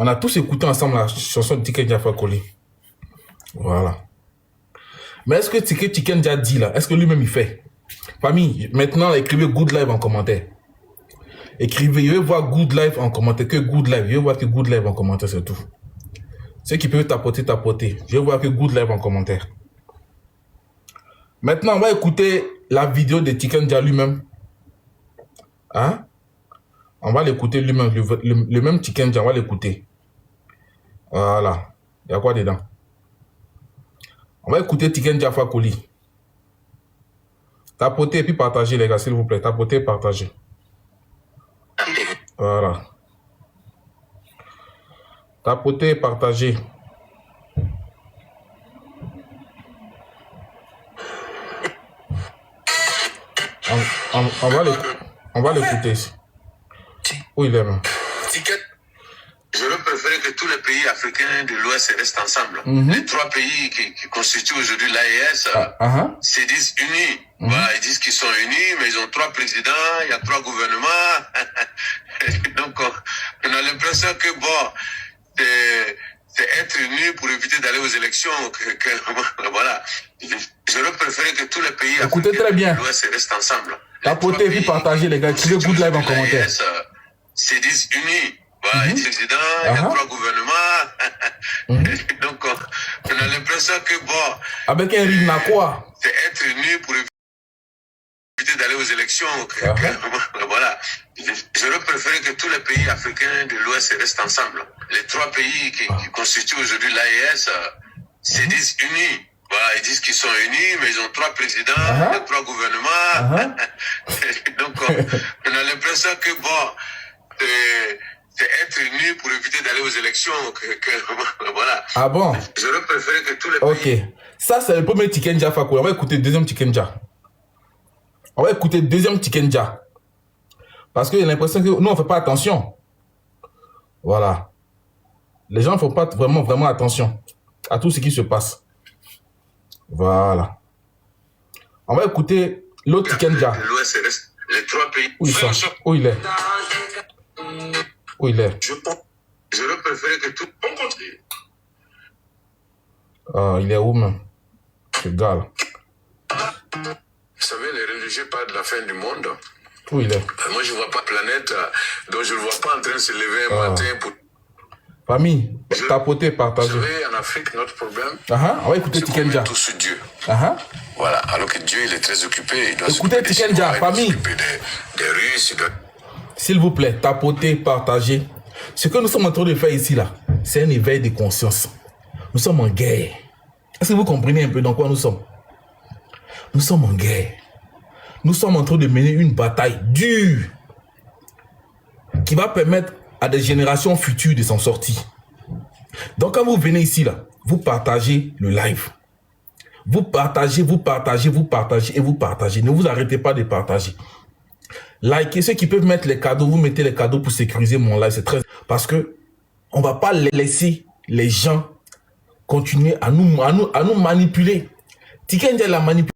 On a tous écouté ensemble la chanson de Tiken Jah Fakoly. Voilà. Mais est-ce que Tiken Jah dit là, est-ce que lui-même il fait? Famille, maintenant écrivez Good Live en commentaire. Écrivez, je veux voir Good Live en commentaire, que Good Live. Je veux voir que Good Live en commentaire, c'est tout. Ceux qui peuvent tapoter. Je veux voir que Good Live en commentaire. Maintenant, on va écouter la vidéo de Tiken Jah lui-même. Hein? On va l'écouter lui-même, le même Tiken Jah, on va l'écouter. Voilà. Il y a quoi dedans? On va écouter Tiken Jah Fakoly. Tapotez et puis partagez, les gars, s'il vous plaît. Tapotez et partagez. Voilà. Tapotez et partagez. On va l'écouter ici. Où il est, man? J'aurais préféré que tous les pays africains de l'Ouest restent ensemble. Les trois pays qui constituent aujourd'hui l'AES se disent unis. Voilà, ils disent qu'ils sont unis, mais ils ont trois présidents, il y a trois gouvernements. Donc, on a l'impression que, bon, c'est être unis pour éviter d'aller aux élections. Voilà. J'aurais préféré que tous les pays africains de l'Ouest restent ensemble. Tapotez et puis partagez, les gars. Écrivez Good Live en commentaire. Se disent unis. Voilà, il y a président, il y a trois gouvernements. Donc, on a l'impression que, bon, avec un rythme à quoi? C'est être unis pour éviter d'aller aux élections. Voilà. J'aurais préféré que tous les pays africains de l'Ouest restent ensemble. Les trois pays qui constituent aujourd'hui l'AES se disent unis. Voilà, ils disent qu'ils sont unis, mais ils ont trois présidents, trois gouvernements. Donc, on a l'impression que, bon, c'est être unis pour éviter d'aller aux élections. Voilà. Ah bon? J'aurais préféré que tous les pays... Ok. Ça, c'est le premier Tiken Jah Fakoly. On va écouter le deuxième Tiken Jah. On va écouter le deuxième Tiken Jah. Parce que j'ai l'impression que nous, on ne fait pas attention. Voilà. Les gens ne font pas vraiment attention à tout ce qui se passe. Voilà. On va écouter l'autre Tiken Jah. Les trois pays... Où il est? Où il est? J'aurais préféré que tout le monde continue. Ah, il est où, même? Ce gars là. Vous savez, les religieux parlent de la fin du monde. Où il est? Moi, je ne vois pas planète, donc je ne le vois pas en train de se lever un matin pour... Famille, tapotez, partagez. Vous savez, en Afrique, notre problème... On va écouter Tiken Jah. Tout sur Dieu. Voilà, alors que Dieu, il est très occupé. Il doit écoutez Tiken Jah, famille. Des Russes, S'il vous plaît, tapotez, partagez. Ce que nous sommes en train de faire ici, là, c'est un éveil de conscience. Nous sommes en guerre. Est-ce que vous comprenez un peu dans quoi nous sommes? Nous sommes en guerre. Nous sommes en train de mener une bataille dure qui va permettre à des générations futures de s'en sortir. Donc quand vous venez ici, là, vous partagez le live. Vous partagez et vous partagez. Ne vous arrêtez pas de partager. Likez ceux qui peuvent mettre les cadeaux. Vous mettez les cadeaux pour sécuriser mon live. C'est très... Parce que on ne va pas laisser les gens continuer à nous manipuler. Tiken Jah a manipulé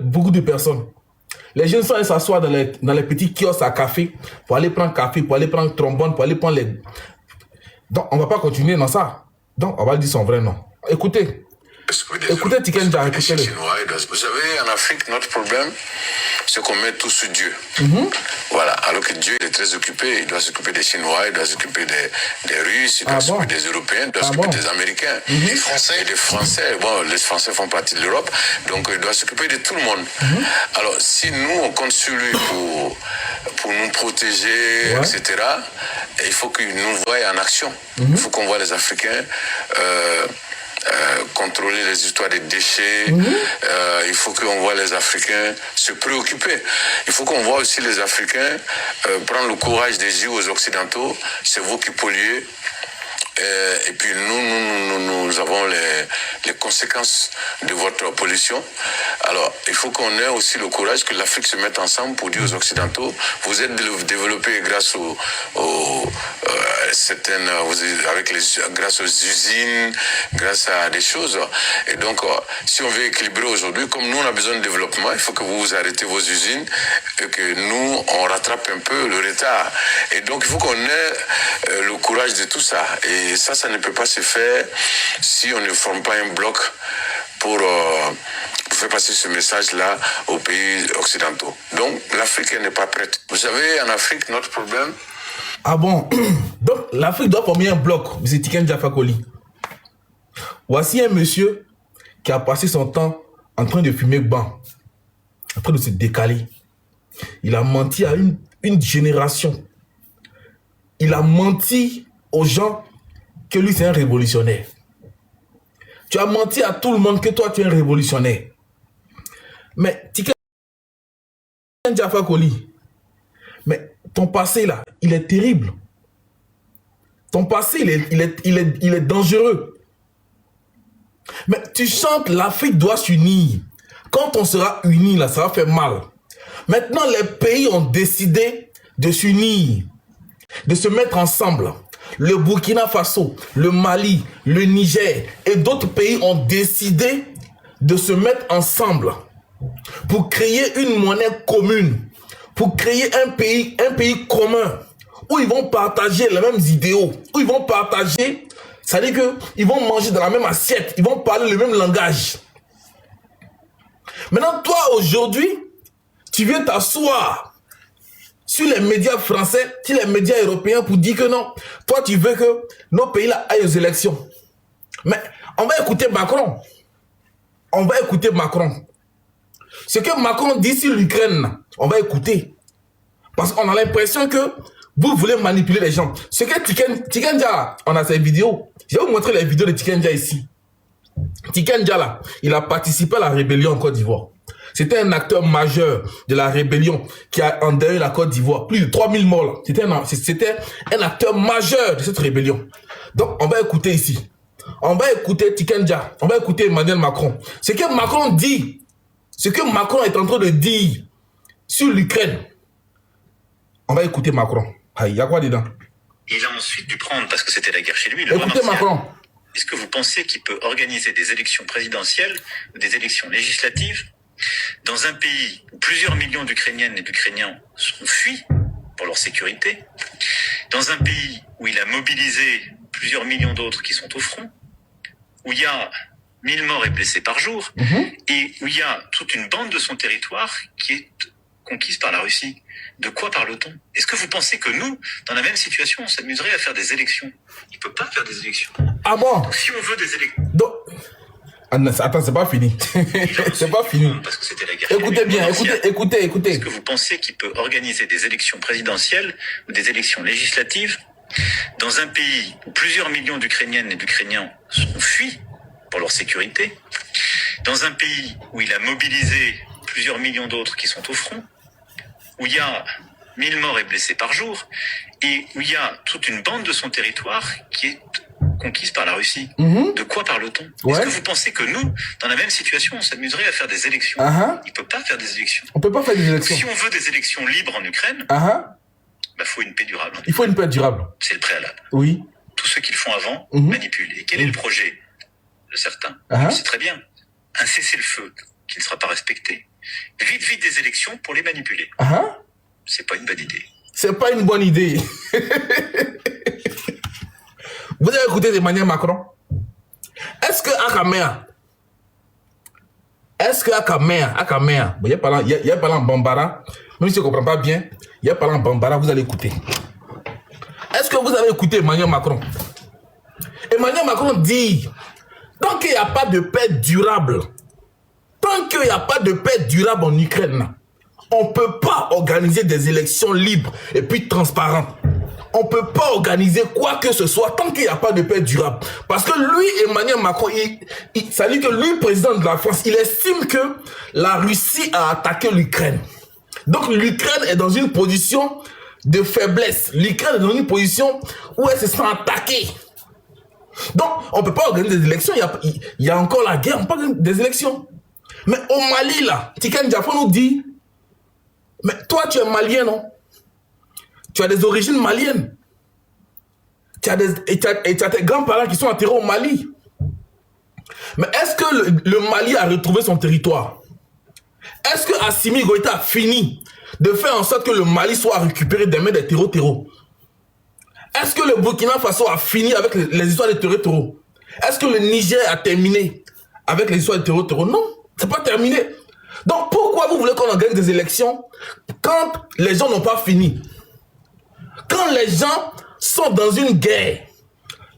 beaucoup de personnes. Les jeunes sont allés s'asseoir dans les petits kiosques à café pour aller prendre café, pour aller prendre trombone, pour aller prendre les... Donc, on ne va pas continuer dans ça. Donc, on va dire son vrai nom. Écoutez. Écoutez Tiken Jah, écoutez-le. Vous savez, en Afrique, notre problème, c'est qu'on met tout sur Dieu. Voilà, alors que Dieu est très occupé. Il doit s'occuper des Chinois, il doit s'occuper des Russes, il doit s'occuper des Européens, il doit s'occuper des Américains, des Français. Et des Français, bon, les Français font partie de l'Europe, donc il doit s'occuper de tout le monde. Alors, si nous, on compte sur lui pour nous protéger, etc., il faut qu'il nous voie en action. Il faut qu'on voit les Africains... contrôler les histoires des déchets. Il faut qu'on voit les Africains se préoccuper. Il faut qu'on voit aussi les Africains prendre le courage de dire aux Occidentaux, c'est vous qui polluez. Et puis nous avons les conséquences de votre pollution. Alors, il faut qu'on ait aussi le courage que l'Afrique se mette ensemble pour dire aux Occidentaux, vous êtes développés grâce grâce aux usines, grâce à des choses. Et donc, si on veut équilibrer aujourd'hui, comme nous on a besoin de développement, il faut que vous arrêtez vos usines et que nous on rattrape un peu le retard. Et donc il faut qu'on ait le courage de tout ça. Et ça ne peut pas se faire si on ne forme pas un bloc pour faire passer ce message-là aux pays occidentaux. Donc l'Afrique n'est pas prête. Vous savez, en Afrique, notre problème... Ah bon? Donc l'Afrique doit former un bloc, M. Tiken Jah Fakoly. Voici un monsieur qui a passé son temps en train de fumer ban, en train de se décaler. Il a menti à une génération. Il a menti aux gens que lui c'est un révolutionnaire. Tu as menti à tout le monde que toi tu es un révolutionnaire. Mais Tiken Jah Fakoly, mais ton passé là, il est terrible. Ton passé, il est dangereux. Mais tu chantes l'Afrique doit s'unir. Quand on sera unis là, ça va faire mal. Maintenant, les pays ont décidé de s'unir, de se mettre ensemble. Le Burkina Faso, le Mali, le Niger et d'autres pays ont décidé de se mettre ensemble pour créer une monnaie commune, pour créer un pays commun où ils vont partager les mêmes idéaux, où ils vont partager, ça veut dire qu'ils vont manger dans la même assiette, ils vont parler le même langage. Maintenant, toi, aujourd'hui, tu viens t'asseoir sur les médias français, sur les médias européens pour dire que non, toi, tu veux que nos pays-là aillent aux élections. Mais on va écouter Macron. On va écouter Macron. Ce que Macron dit sur l'Ukraine, on va écouter. Parce qu'on a l'impression que vous voulez manipuler les gens. Ce que Tiken Jah, on a ses vidéos. Je vais vous montrer les vidéos de Tiken Jah ici. Tiken Jah là, il a participé à la rébellion en Côte d'Ivoire. C'était un acteur majeur de la rébellion qui a endeuillé la Côte d'Ivoire. Plus de 3000 morts. C'était un acteur majeur de cette rébellion. Donc, on va écouter ici. On va écouter Tiken Jah. On va écouter Emmanuel Macron. Ce que Macron dit, ce que Macron est en train de dire sur l'Ukraine. On va écouter Macron. Il y a quoi dedans? Il a ensuite dû prendre, parce que c'était la guerre chez lui, le écoutez Macron. Est-ce que vous pensez qu'il peut organiser des élections présidentielles ou des élections législatives dans un pays où plusieurs millions d'Ukrainiennes et d'Ukrainiens sont fuis pour leur sécurité, dans un pays où il a mobilisé plusieurs millions d'autres qui sont au front, où il y a 1000 morts et blessés par jour, et où il y a toute une bande de son territoire qui est conquise par la Russie? De quoi parle-t-on? Est-ce que vous pensez que nous, dans la même situation, on s'amuserait à faire des élections? Il ne peut pas faire des élections. Ah bon? Donc, si on veut des élections... Attends, c'est pas fini. C'est pas fini. Parce que c'était la guerre. Écoutez bien, écoutez. Est-ce que vous pensez qu'il peut organiser des élections présidentielles ou des élections législatives dans un pays où plusieurs millions d'Ukrainiennes et d'Ukrainiens sont fuis pour leur sécurité, dans un pays où il a mobilisé plusieurs millions d'autres qui sont au front, où il y a 1000 morts et blessés par jour, et où il y a toute une bande de son territoire qui est conquise par la Russie? De quoi parle-t-on? Est-ce que vous pensez que nous, dans la même situation, on s'amuserait à faire des élections? Il ne peut pas faire des élections. On peut pas faire des élections. Si on veut des élections libres en Ukraine, faut une paix durable. Il faut une paix durable. C'est le préalable. Oui. Tous ceux qui le font avant manipulent. Et quel est le projet de certains? C'est très bien. Un cessez-le-feu qui ne sera pas respecté. Vite des élections pour les manipuler. C'est pas une bonne idée. C'est pas une bonne idée. Vous avez écouté Emmanuel Macron? Est-ce que Akamea, il y a parlé en Bambara, même si je ne comprends pas bien, il y a parlé en Bambara, vous allez écouter. Est-ce que vous avez écouté Emmanuel Macron? Emmanuel Macron dit, tant qu'il n'y a pas de paix durable, en Ukraine, on ne peut pas organiser des élections libres et puis transparentes. On ne peut pas organiser quoi que ce soit tant qu'il n'y a pas de paix durable. Parce que lui, Emmanuel Macron, ça dit que lui, président de la France, il estime que la Russie a attaqué l'Ukraine. Donc l'Ukraine est dans une position de faiblesse. L'Ukraine est dans une position où elle se sent attaquée. Donc on ne peut pas organiser des élections. Il y a encore la guerre, on peut pas organiser des élections. Mais au Mali, là, Tiken Jah nous dit, mais toi, tu es malien, non? Tu as des origines maliennes. tu as tes grands-parents qui sont enterrés au Mali. Mais est-ce que le Mali a retrouvé son territoire? Est-ce que Assimi Goïta a fini de faire en sorte que le Mali soit récupéré des mains des terreaux? Est-ce que le Burkina Faso a fini avec les histoires des terreaux? Est-ce que le Niger a terminé avec les histoires des terreaux? Non, c'est pas terminé. Donc pourquoi vous voulez qu'on organise des élections quand les gens n'ont pas fini? Quand les gens sont dans une guerre,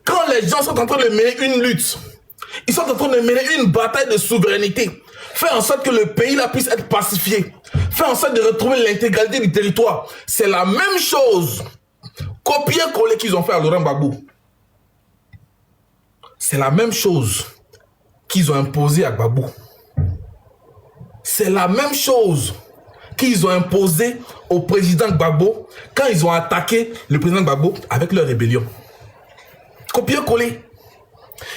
quand les gens sont en train de mener une lutte, ils sont en train de mener une bataille de souveraineté, faire en sorte que le pays là puisse être pacifié, faire en sorte de retrouver l'intégralité du territoire. C'est la même chose, copier-coller qu'ils ont fait à Laurent Gbagbo. C'est la même chose qu'ils ont imposé à Gbagbo. C'est la même chose qu'ils ont imposé au président Gbagbo quand ils ont attaqué le président Gbagbo avec leur rébellion. Copier-coller.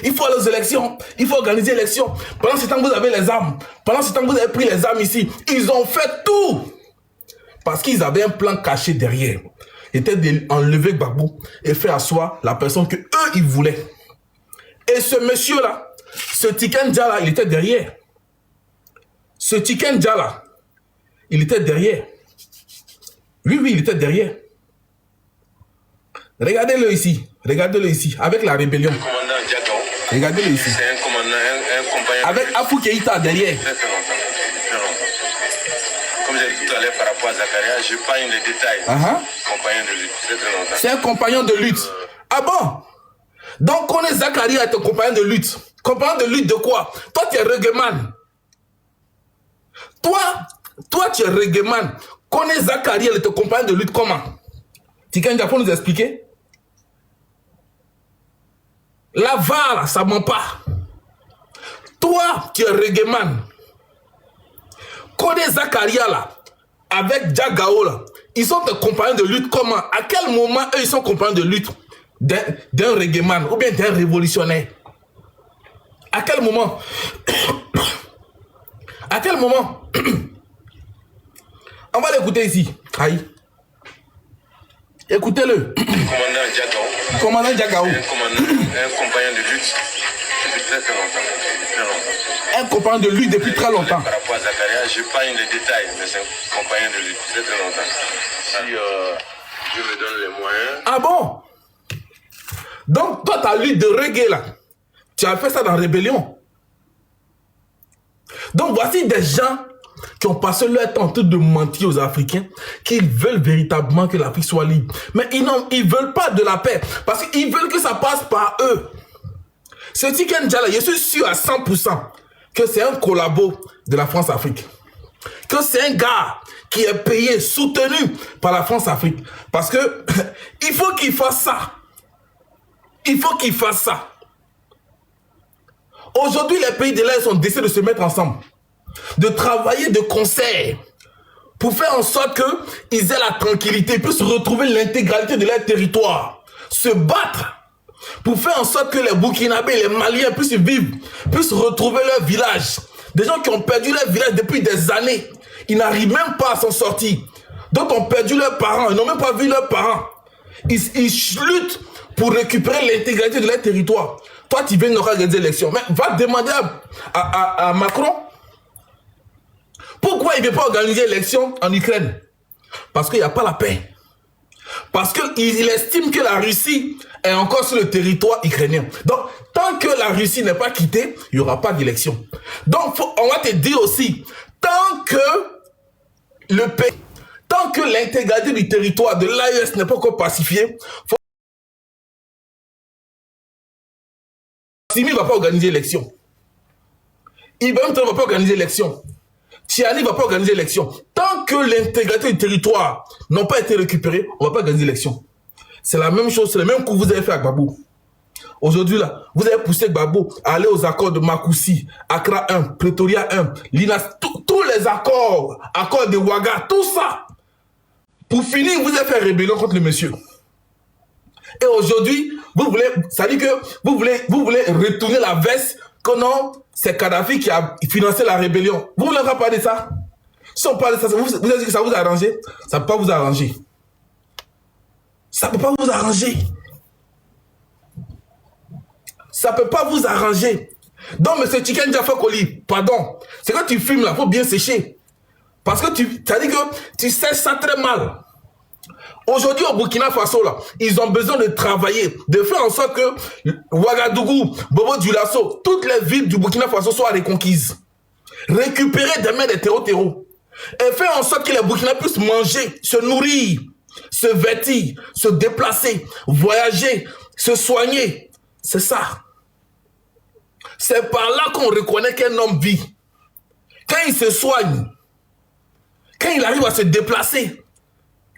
Il faut aller aux élections, il faut organiser les élections. Pendant ce temps, vous avez les armes. Pendant ce temps, vous avez pris les armes ici. Ils ont fait tout. Parce qu'ils avaient un plan caché derrière. C'était d'enlever Gbagbo et faire asseoir la personne que eux ils voulaient. Et ce monsieur-là, ce Tiken Jah là, il était derrière. Ce Tiken Jah là, il était derrière. Oui, il était derrière. Regardez-le ici, avec la rébellion. Regardez-le ici. C'est un commandant, un compagnon. Avec Afou Keïta derrière. Très longtemps. Comme j'ai dit tout à l'heure par rapport à Zakaria, je parle des détails. Compagnon de lutte, très longtemps. C'est un compagnon de lutte. Ah bon? Donc on est Zakaria est un compagnon de lutte. Compagnon de lutte de quoi? Toi tu es reggaeman. Toi tu es reggaeman. Connais Zakaria est un compagnon de lutte comment? Tiken Jah, faut nous expliquer. La VAR, ça ment pas. Toi, tu es reggaeman. Connais Zakaria là, avec Jagao là, ils sont des compagnons de lutte comment? À quel moment eux ils sont compagnons de lutte d'un reggaeman ou bien d'un révolutionnaire? À quel moment? À quel moment? On va l'écouter ici. Aïe. Écoutez-le. Commandant Jagao. Un compagnon de lutte depuis très longtemps. Un compagnon de lutte depuis très longtemps. Par rapport à Zakaria, je parle des détails, mais c'est un compagnon de lutte très longtemps. Si Dieu me donne les moyens. Ah bon? Donc toi, ta lutte de reggae là, tu as fait ça dans la rébellion. Donc voici des gens qui ont passé leur temps de mentir aux Africains, qui veulent véritablement que l'Afrique soit libre. Mais ils ne veulent pas de la paix, parce qu'ils veulent que ça passe par eux. Ce Tiken Jah, je suis sûr à 100% que c'est un collabo de la France-Afrique. Que c'est un gars qui est payé, soutenu par la France-Afrique. Parce que il faut qu'il fasse ça. Il faut qu'il fasse ça. Aujourd'hui, les pays de l'Est sont décidés de se mettre ensemble, de travailler de concert pour faire en sorte qu'ils aient la tranquillité, puissent retrouver l'intégralité de leur territoire, se battre pour faire en sorte que les Burkinabés, les Maliens puissent vivre, puissent retrouver leur village. Des gens qui ont perdu leur village depuis des années, ils n'arrivent même pas à s'en sortir. D'autres ont perdu leurs parents, ils n'ont même pas vu leurs parents. Ils luttent pour récupérer l'intégralité de leur territoire. Toi, tu viens de organiser des élections. Mais va demander à Macron pourquoi il ne veut pas organiser l'élection en Ukraine. Parce qu'il n'y a pas la paix. Parce qu'il estime que la Russie est encore sur le territoire ukrainien. Donc, tant que la Russie n'est pas quittée, il n'y aura pas d'élection. Donc, on va te dire aussi, tant que le pays, tant que l'intégralité du territoire de l'AES n'est pas encore pacifiée, Simi ne va pas organiser l'élection. Ibrahim ne va pas organiser l'élection. Tiani ne va pas organiser l'élection. Tant que l'intégralité du territoire n'a pas été récupérée, on ne va pas organiser l'élection. C'est la même chose, c'est le même coup que vous avez fait à Gbagbo. Aujourd'hui, là, vous avez poussé Gbagbo à aller aux accords de Makoussi, Accra 1, Pretoria 1, Linas, tous les accords, accords de Ouaga, tout ça. Pour finir, vous avez fait rébellion contre le monsieur. Et aujourd'hui, vous voulez, ça dit que vous voulez retourner la veste que non, c'est Kadhafi qui a financé la rébellion. Vous ne voulez pas de ça? Si on parle de ça, vous avez dit que ça vous a arrangé? Ça ne peut pas vous arranger. Ça ne peut pas vous arranger. Ça ne peut pas vous arranger. Donc, M. Tiken Jah Fakoly, pardon, c'est quand tu filmes là, il faut bien sécher. Parce que tu as dit que tu sèches ça très mal. Aujourd'hui, au Burkina Faso, là, ils ont besoin de travailler, de faire en sorte que Ouagadougou, Bobo Dioulasso, toutes les villes du Burkina Faso soient reconquises. Récupérer des mains des terreaux. Et faire en sorte que les Burkinabés puissent manger, se nourrir, se vêtir, se déplacer, voyager, se soigner. C'est ça. C'est par là qu'on reconnaît qu'un homme vit. Quand il se soigne, quand il arrive à se déplacer,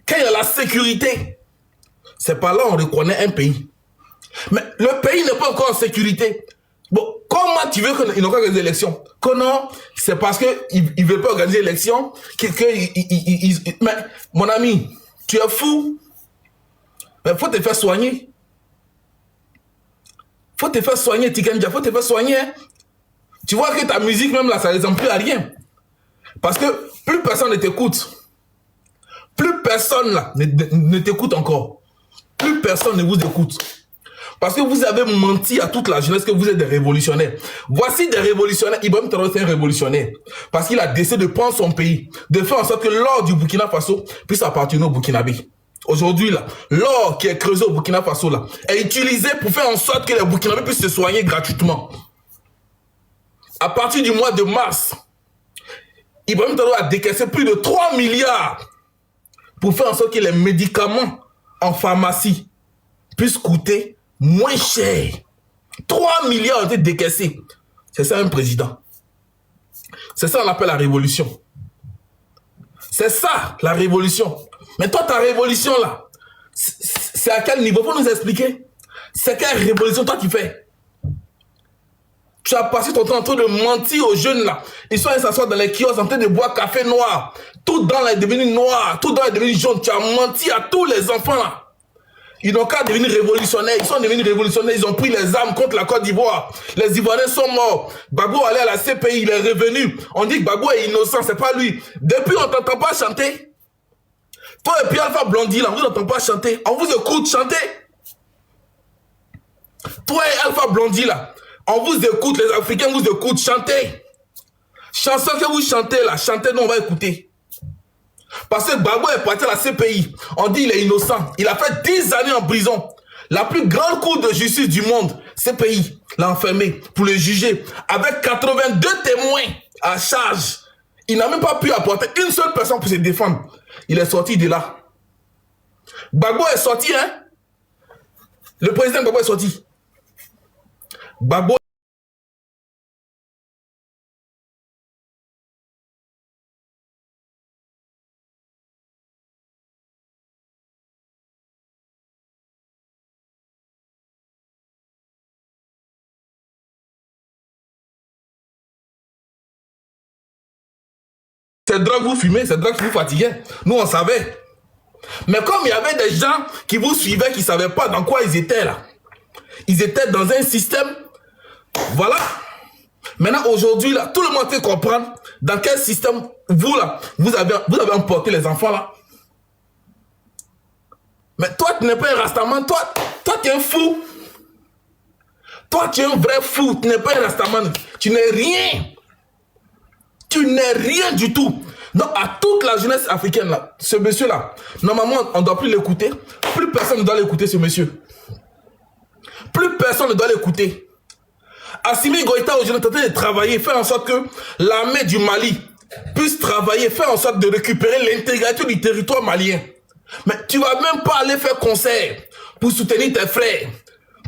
quand il y a la sécurité, c'est par là qu'on reconnaît un pays. Mais le pays n'est pas encore en sécurité. Bon, comment tu veux qu'ils n'ont pas organisé l'élection? Que non, c'est parce qu'ils ne veulent pas organiser l'élection. Mais mon ami, tu es fou. Il faut te faire soigner. Faut te faire soigner, Tiken Jah, faut te faire soigner. Hein. Tu vois que ta musique, même là, ça ne ressemble plus à rien. Parce que plus personne ne t'écoute. Plus personne là ne t'écoute encore. Plus personne ne vous écoute. Parce que vous avez menti à toute la jeunesse que vous êtes des révolutionnaires. Voici des révolutionnaires. Ibrahim Traoré, c'est un révolutionnaire. Parce qu'il a décidé de prendre son pays, de faire en sorte que l'or du Burkina Faso puisse appartenir aux Burkinabés. Aujourd'hui, là, l'or qui est creusé au Burkina Faso là, est utilisé pour faire en sorte que les Burkinabés puissent se soigner gratuitement. À partir du mois de mars, Ibrahim Traoré a décaissé plus de 3 milliards pour faire en sorte que les médicaments en pharmacie puissent coûter moins cher. 3 milliards ont été décaissés. C'est ça un président. C'est ça qu'on appelle la révolution. C'est ça la révolution. Mais toi, ta révolution là, c'est à quel niveau? Faut nous expliquer. C'est quelle révolution toi tu fais? Tu as passé ton temps en train de mentir aux jeunes là. Ils sont allés s'asseoir dans les kiosques en train de boire café noir. Tout dans est devenu noir, tout dans est devenu jaune. Tu as menti à tous les enfants là. Ils n'ont qu'à devenir révolutionnaires. Ils sont devenus révolutionnaires. Ils ont pris les armes contre la Côte d'Ivoire. Les Ivoiriens sont morts. Gbagbo allait à la CPI, il est revenu. On dit que Gbagbo est innocent, c'est pas lui. Depuis, on t'entend pas chanter. Toi et puis Alpha Blondy, là, on vous entend pas chanter. On vous écoute chanter. Toi et Alpha Blondy, là, on vous écoute, les Africains vous écoutent chanter. Chanson que vous chantez, là, chantez, nous on va écouter. Parce que Gbagbo est parti à la CPI. On dit qu'il est innocent. Il a fait 10 années en prison. La plus grande cour de justice du monde, CPI, l'a enfermé pour le juger. Avec 82 témoins à charge. Il n'a même pas pu apporter une seule personne pour se défendre. Il est sorti de là. Gbagbo est sorti, hein? Le président Gbagbo est sorti. Gbagbo. C'est drogue vous fumez, c'est drogue qui vous fatiguait. Nous, on savait. Mais comme il y avait des gens qui vous suivaient, qui ne savaient pas dans quoi ils étaient là. Ils étaient dans un système. Voilà. Maintenant, aujourd'hui, là, tout le monde peut comprendre dans quel système vous, là, vous avez emporté les enfants, là. Mais toi, tu n'es pas un rastaman. Toi, tu es un fou. Toi, tu es un vrai fou. Tu n'es pas un rastaman. Tu n'es rien. Tu n'es rien du tout. Donc, à toute la jeunesse africaine, là, ce monsieur-là, normalement, on ne doit plus l'écouter. Plus personne ne doit l'écouter, ce monsieur. Plus personne ne doit l'écouter. Assimi Goïta, aujourd'hui, est en train de travailler, faire en sorte que l'armée du Mali puisse travailler, faire en sorte de récupérer l'intégralité du territoire malien. Mais tu ne vas même pas aller faire concert pour soutenir tes frères,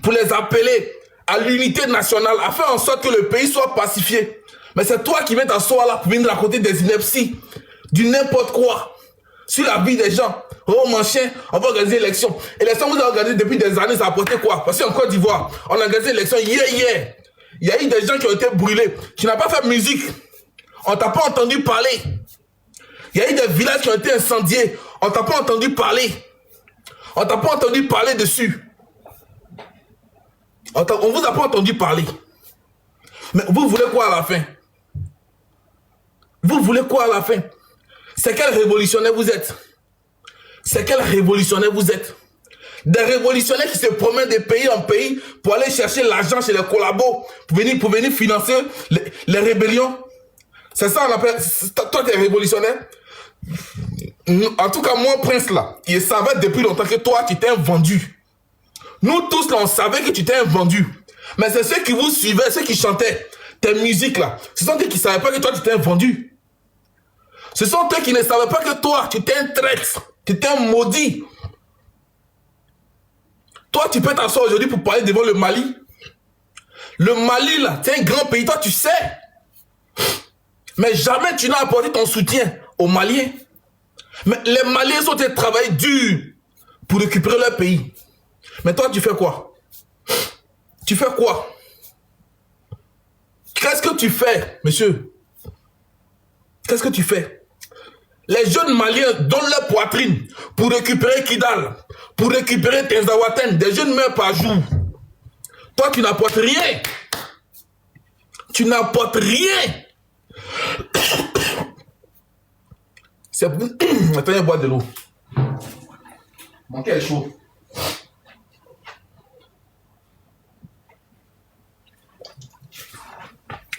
pour les appeler à l'unité nationale, à faire en sorte que le pays soit pacifié. Mais c'est toi qui viens t'asseoir là pour venir raconter des inepties, du n'importe quoi, sur la vie des gens. Oh mon chien, on va organiser l'élection. Et l'élection, vous avez organisé depuis des années, ça a apporté quoi? Parce qu'en Côte d'Ivoire, on a organisé l'élection hier. Il y a eu des gens qui ont été brûlés. Tu n'as pas fait musique. On t'a pas entendu parler. Il y a eu des villages qui ont été incendiés. On t'a pas entendu parler. On t'a pas entendu parler dessus. On vous a pas entendu parler. Mais vous voulez quoi à la fin? Vous voulez quoi à la fin? C'est quel révolutionnaire vous êtes? C'est quel révolutionnaire vous êtes? Des révolutionnaires qui se promènent de pays en pays pour aller chercher l'argent chez les collabos, pour venir financer les rébellions. C'est ça on appelle... Toi, tu es révolutionnaire. En tout cas, moi, Prince, là, il savait depuis longtemps que toi, tu t'es vendu. Nous tous, là, on savait que tu t'es vendu. Mais c'est ceux qui vous suivaient, ceux qui chantaient tes musiques, là. Ce sont eux qui ne savaient pas que toi, tu t'es vendu. Ce sont eux qui ne savaient pas que toi, tu t'es un traître. Tu t'es un maudit. Toi, tu peux t'asseoir aujourd'hui pour parler devant le Mali. Le Mali, là, c'est un grand pays, toi, tu sais. Mais jamais tu n'as apporté ton soutien aux Maliens. Mais les Maliens sont en travail dur pour récupérer leur pays. Mais toi, tu fais quoi? Tu fais quoi? Qu'est-ce que tu fais, monsieur? Qu'est-ce que tu fais? Les jeunes Maliens donnent leur poitrine pour récupérer Kidal, pour récupérer Tinzaouatène. Des jeunes meurent par jour. Toi, tu n'apportes rien. Tu n'apportes rien. C'est pour... Attends, boire de l'eau. Mon cœur est chaud.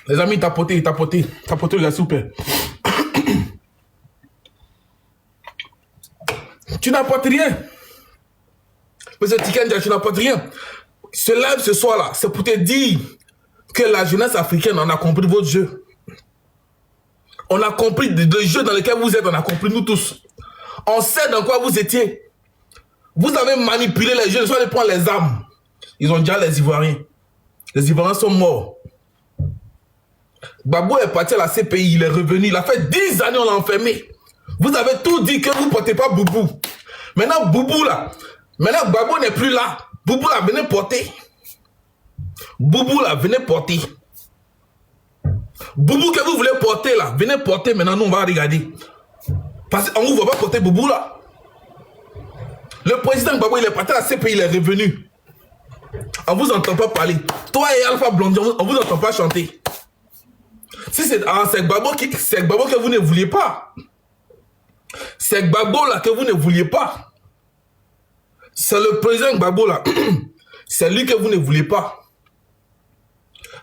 Les amis, tapotez le gars, s'il vous plaît. Tu n'apportes rien. Monsieur Tikenja, tu n'apportes rien. Ce live ce soir-là, c'est pour te dire que la jeunesse africaine, on a compris votre jeu. On a compris le jeu dans lequel vous êtes, on a compris nous tous. On sait dans quoi vous étiez. Vous avez manipulé les jeunes, soit de prendre les armes. Ils ont déjà les Ivoiriens. Les Ivoiriens sont morts. Gbagbo est parti à la CPI, il est revenu, il a fait 10 années, on l'a enfermé. Vous avez tout dit que vous ne portez pas Boubou. Maintenant, Boubou là, maintenant Gbagbo n'est plus là. Boubou là, venez porter. Boubou là, venez porter. Boubou que vous voulez porter là, venez porter, maintenant nous on va regarder. Parce qu'on ne vous voit pas porter Boubou là. Le président Gbagbo, il est parti à la CPI, il est revenu. On ne vous entend pas parler. Toi et Alpha Blondy, on ne vous entend pas chanter. Si c'est Gbagbo que vous ne vouliez pas. C'est Gbagbo là que vous ne vouliez pas. C'est le président Gbagbo là. C'est lui que vous ne vouliez pas.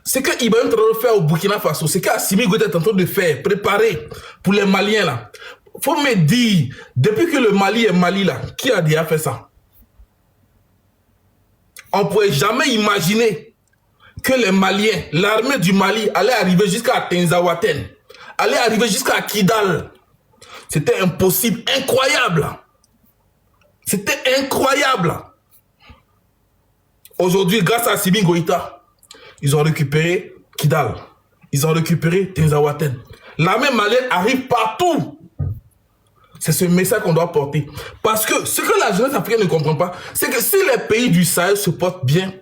C'est que Ibrahim Traoré fait au Burkina Faso. C'est qu'Assimi Goïta est en train de faire, préparer pour les Maliens là. Faut me dire, depuis que le Mali est Mali là, qui a déjà fait ça? On ne pouvait jamais imaginer que les Maliens, l'armée du Mali allait arriver jusqu'à Tinzaouatène, allait arriver jusqu'à Kidal. C'était impossible, incroyable. C'était incroyable. Aujourd'hui, grâce à Assimi Goïta, ils ont récupéré Kidal. Ils ont récupéré Tinzaouatène. L'armée malienne arrive partout. C'est ce message qu'on doit porter. Parce que ce que la jeunesse africaine ne comprend pas, c'est que si les pays du Sahel se portent bien,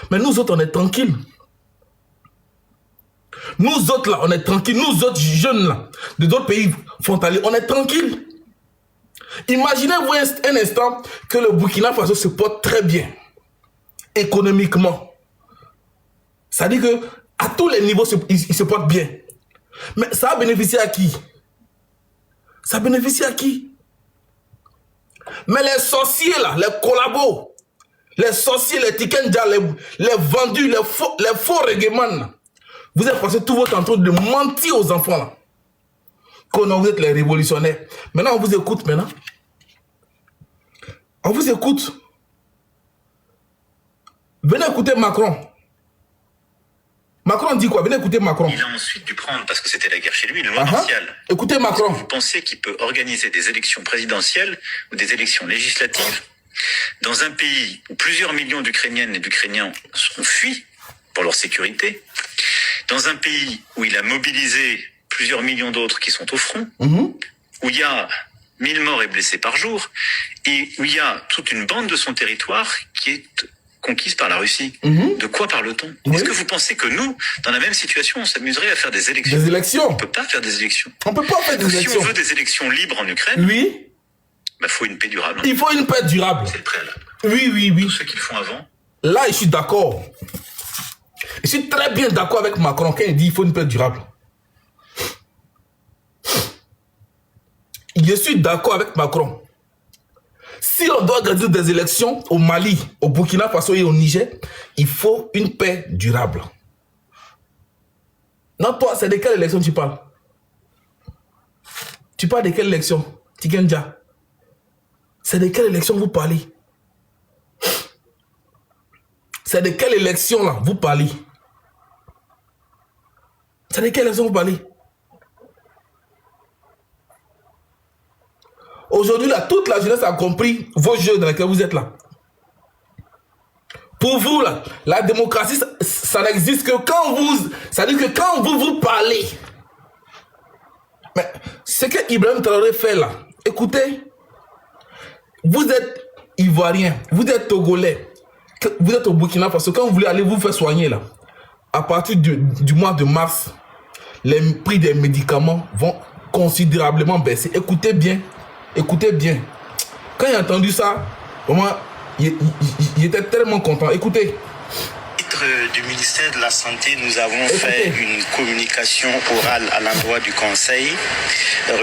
mais nous autres, on est tranquilles. Nous autres, là, on est tranquilles. Nous autres jeunes, là, de d'autres pays frontaliers, on est tranquilles. Imaginez-vous un instant que le Burkina Faso se porte très bien, économiquement. Ça dit que à tous les niveaux, il se porte bien. Mais ça a bénéficié à qui? Ça bénéficie à qui? Mais les sorciers, là, les collabos, les sorciers, les Tikenja, les vendus, les faux reggaeman, vous êtes passé tout votre temps en train de mentir aux enfants, là. Quand vous êtes les révolutionnaires. Maintenant, on vous écoute, maintenant. On vous écoute. Venez écouter Macron. Macron dit quoi? Venez écouter Macron. Il a ensuite dû prendre, parce que c'était la guerre chez lui, une loi martiale. Écoutez Macron. Vous pensez qu'il peut organiser des élections présidentielles ou des élections législatives dans un pays où plusieurs millions d'Ukrainiennes et d'Ukrainiens sont fuis pour leur sécurité, dans un pays où il a mobilisé plusieurs millions d'autres qui sont au front, où il y a 1000 morts et blessés par jour, et où il y a toute une bande de son territoire qui est conquise par la Russie. De quoi parle-t-on? Est-ce que vous pensez que nous, dans la même situation, on s'amuserait à faire des élections? Des élections? On ne peut pas faire des élections. On ne peut pas faire des élections. Si on veut des élections libres en Ukraine, oui, il faut une paix durable. Il faut une paix durable. C'est le préalable. Oui. Tout ce qu'ils font avant. Là, je suis d'accord. Je suis très bien d'accord avec Macron quand il dit qu'il faut une paix durable. Je suis d'accord avec Macron. Si on doit organiser des élections au Mali, au Burkina Faso et au Niger, il faut une paix durable. Non, toi, c'est de quelle élection tu parles? Tu parles de quelle élection, Tikenja? C'est de quelle élection vous parlez? C'est de quelle élection là vous parlez? C'est de quelle élection vous parlez? Aujourd'hui, là, toute la jeunesse a compris vos jeux dans lesquels vous êtes là. Pour vous, là, la démocratie, ça n'existe que quand vous... Ça veut dire que quand vous parlez. Mais ce que Ibrahim Traoré fait là, écoutez, vous êtes Ivoirien, vous êtes Togolais, vous êtes au Burkina Faso, quand vous voulez aller vous faire soigner là, à partir du mois de mars, les prix des médicaments vont considérablement baisser. Écoutez bien. Écoutez bien. Quand il a entendu ça, vraiment, il était tellement content. Écoutez. Du ministère de la Santé, nous avons fait une communication orale à l'endroit du Conseil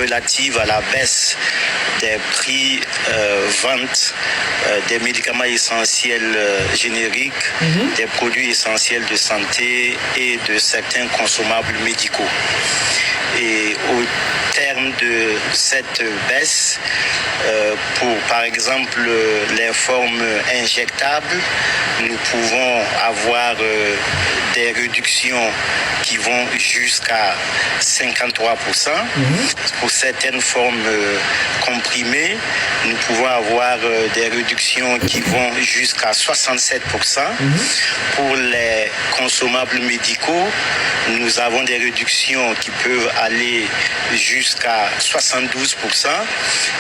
relative à la baisse des prix vente des médicaments essentiels génériques, des produits essentiels de santé et de certains consommables médicaux. Et au terme de cette baisse, pour par exemple les formes injectables, nous pouvons avoir des réductions qui vont jusqu'à 53%. Pour certaines formes comprimées, nous pouvons avoir des réductions qui vont jusqu'à 67%. Pour les consommables médicaux, nous avons des réductions qui peuvent aller jusqu'à 72%.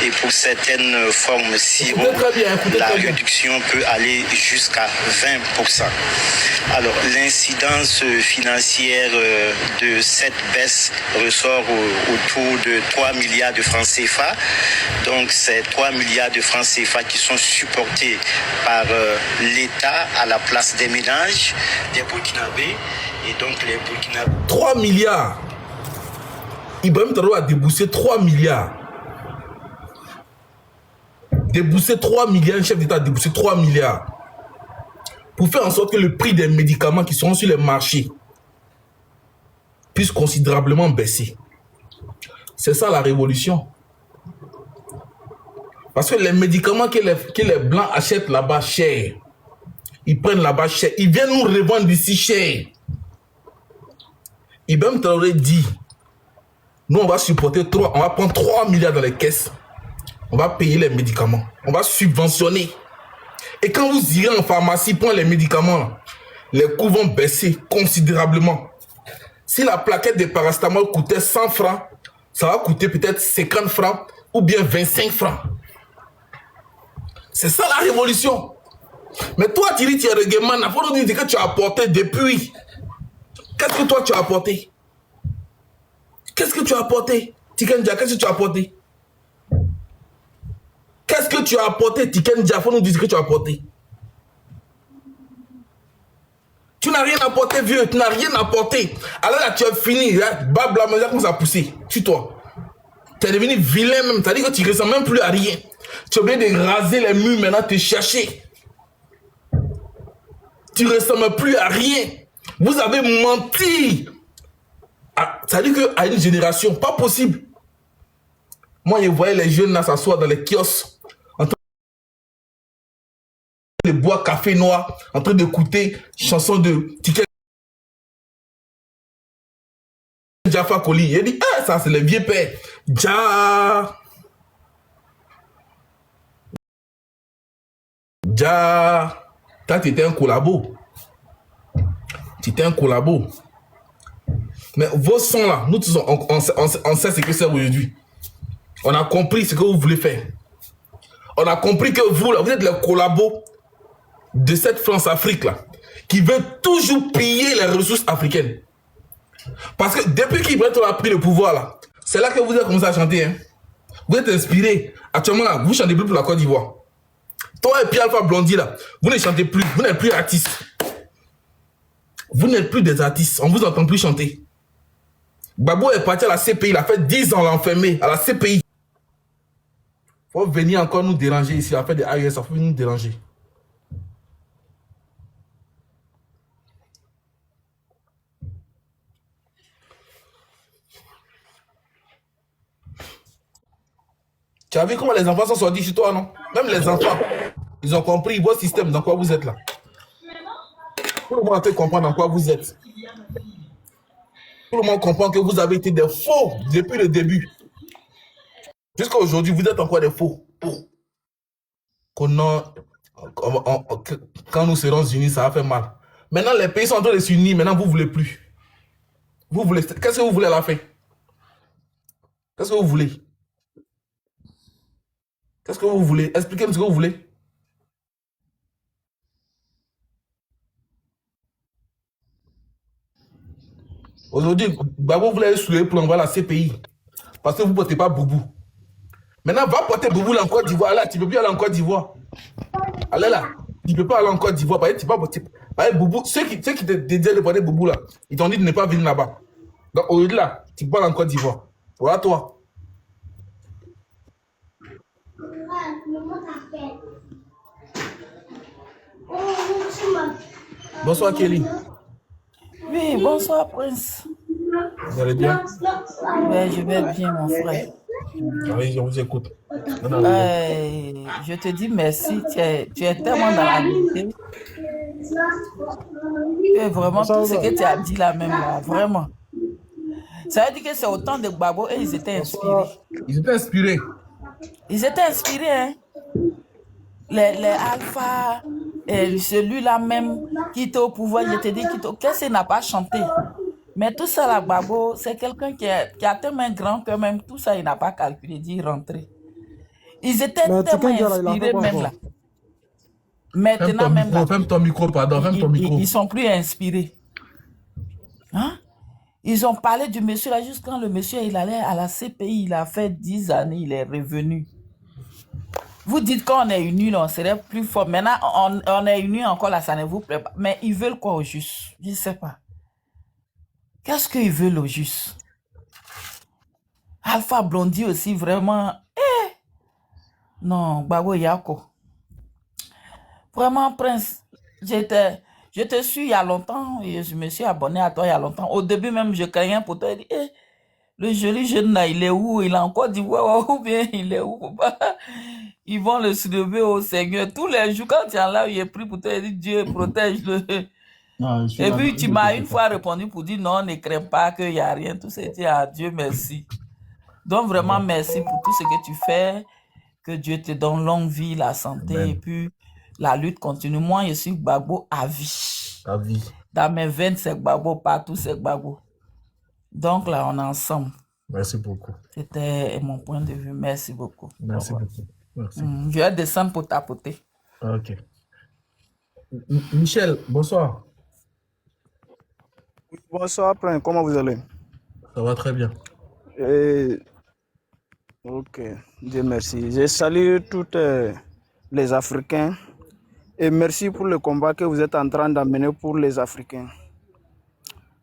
Et pour certaines formes sirop, la réduction peut aller jusqu'à 20%. Alors, l'incidence financière de cette baisse ressort autour de 3 milliards de francs CFA. Donc, c'est 3 milliards de francs CFA qui sont supportés par l'État à la place des ménages, des Burkinabés. Et donc, les Burkinabés... 3 milliards. Ibrahim Traoré a déboursé 3 milliards. Débourser 3 milliards, un chef d'État a déboursé 3 milliards. Pour faire en sorte que le prix des médicaments qui sont sur les marchés puisse considérablement baisser. C'est ça la révolution. Parce que les médicaments que les Blancs achètent là-bas cher, ils prennent là-bas cher, ils viennent nous revendre d'ici cher. Ibrahim Traoré dit, nous on va supporter 3, on va prendre 3 milliards dans les caisses, on va payer les médicaments, on va subventionner. Et quand vous irez en pharmacie prendre les médicaments, les coûts vont baisser considérablement. Si la plaquette de paracétamol coûtait 100 francs, ça va coûter peut-être 50 francs ou bien 25 francs. C'est ça la révolution. Mais toi, Thierry Thierry-Gueman, il faut nous dire que tu as apporté depuis. Qu'est-ce que toi tu as apporté? Qu'est-ce que tu as apporté? Tikenja, qu'est-ce que tu as apporté? Qu'est-ce que tu as apporté, Tikenja? Il faut nous dire ce que tu as apporté. Tu n'as rien apporté, vieux. Tu n'as rien apporté. Alors là, tu as fini. Bab la maison commence à pousser. Sur toi. Tu es devenu vilain même. C'est-à-dire que tu ne ressembles même plus à rien. Tu es obligé de raser les murs maintenant, te chercher. Tu ne ressembles plus à rien. Vous avez menti. C'est-à-dire qu'à une génération, pas possible. Moi, je voyais les jeunes là s'asseoir dans les kiosques, en train de boire café noir, en train d'écouter chansons de Tiken Jaffa Koli. Il dit, ah, ça c'est le vieux père. Toi, tu étais un collabo. Tu étais un collabo. Mais vos sons là, nous tous, on sait ce que c'est aujourd'hui. On a compris ce que vous voulez faire. On a compris que vous, là, vous êtes les collabos de cette France-Afrique là, qui veut toujours piller les ressources africaines. Parce que depuis qu'Ibrahim a pris le pouvoir là, c'est là que vous avez commencé à chanter. Hein. Vous êtes inspiré. Actuellement là, vous ne chantez plus pour la Côte d'Ivoire. Toi et Pierre Alpha Blondy là, vous ne chantez plus. Vous n'êtes plus artistes. Vous n'êtes plus des artistes. On ne vous entend plus chanter. Babou est parti à la CPI. Il a fait 10 ans l'enfermé à la CPI. Faut venir encore nous déranger ici, à faire des AES, ça faut nous déranger. Tu as vu comment les enfants sont sortis chez toi, non? Même les enfants, ils ont compris votre système, dans quoi vous êtes là. Tout le monde peut comprendre dans quoi vous êtes. Tout le monde comprend que vous avez été des faux depuis le début. Jusqu'à aujourd'hui, vous êtes encore des faux. Quand nous serons unis, ça va faire mal. Maintenant, les pays sont en train de s'unir. Maintenant, vous ne voulez plus. Vous voulez. Qu'est-ce que vous voulez à la fin? Qu'est-ce que vous voulez? Qu'est-ce que vous voulez? Expliquez-moi ce que vous voulez. Aujourd'hui, Gbagbo voulait soulever pour envoyer la CPI. Parce que vous ne portez pas Boubou. Maintenant, va porter Boubou là en Côte d'Ivoire. Là, tu ne peux plus aller en Côte d'Ivoire. Allez là. Tu ne peux pas aller en Côte d'Ivoire. Boubou, ceux qui te disaient de porter Boubou là, ils t'ont dit de ne pas venir là-bas. Donc, aujourd'hui là, tu peux pas aller en Côte d'Ivoire. Voilà toi. Bonsoir Kelly. Oui, bonsoir Prince. Vous allez bien? Ben, je vais bien mon frère. Oui, je vous écoute. Je te dis merci, tu es tellement dans la vérité. Tu es vraiment tout ce que tu as dit là même là, vraiment. Ça veut dire que c'est autant de Gbagbo et ils étaient inspirés. Ils étaient inspirés. Ils étaient inspirés, hein. Les Alpha, celui-là même qui était au pouvoir, je te dis, qu'est-ce qu'il n'a pas chanté? Mais tout ça, là, Gbagbo, c'est quelqu'un qui a tellement grand que même tout ça, il n'a pas calculé d'y rentrer. Ils étaient tellement inspirés même là. Maintenant même là. Ferme ton micro, pardon, ferme ton micro. Ils sont plus inspirés. Hein? Ils ont parlé du monsieur là, juste quand le monsieur il allait à la CPI, il a fait 10 années, il est revenu. Vous dites qu'on est unis, on serait plus fort. Maintenant, on est unis encore là, ça ne vous plaît pas. Mais ils veulent quoi au juste? Je ne sais pas. Qu'est-ce qu'ils veulent au juste? Alpha Blondy aussi, vraiment. Non, Gbagbo Yako. Vraiment, Prince, je te suis il y a longtemps et je me suis abonné à toi il y a longtemps. Au début même, je craignais pour toi. Je dis, le joli jeune là, il est où? Il est en Côte d'Ivoire ou bien il est où? Ils vont le soulever au Seigneur. Tous les jours, quand tu es là, il est pris pour toi, il dit Dieu protège-le. Et puis tu m'as une fois répondu pour dire non, ne crains pas qu'il n'y a rien. Tout ça, dit à Dieu merci. Donc vraiment merci pour tout ce que tu fais. Que Dieu te donne longue vie, la santé. Amen. Et puis la lutte continue. Moi, je suis Gbagbo à vie. À vie. Dans mes veines, c'est Gbagbo, partout c'est Gbagbo. Donc là, on est ensemble. Merci beaucoup. C'était mon point de vue. Merci beaucoup. Merci beaucoup. Merci. Je vais descendre pour tapoter. Ok. Michel, bonsoir. Bonsoir, comment vous allez? Ça va très bien. Ok, Dieu merci. Je salue tous les Africains et merci pour le combat que vous êtes en train d'amener pour les Africains.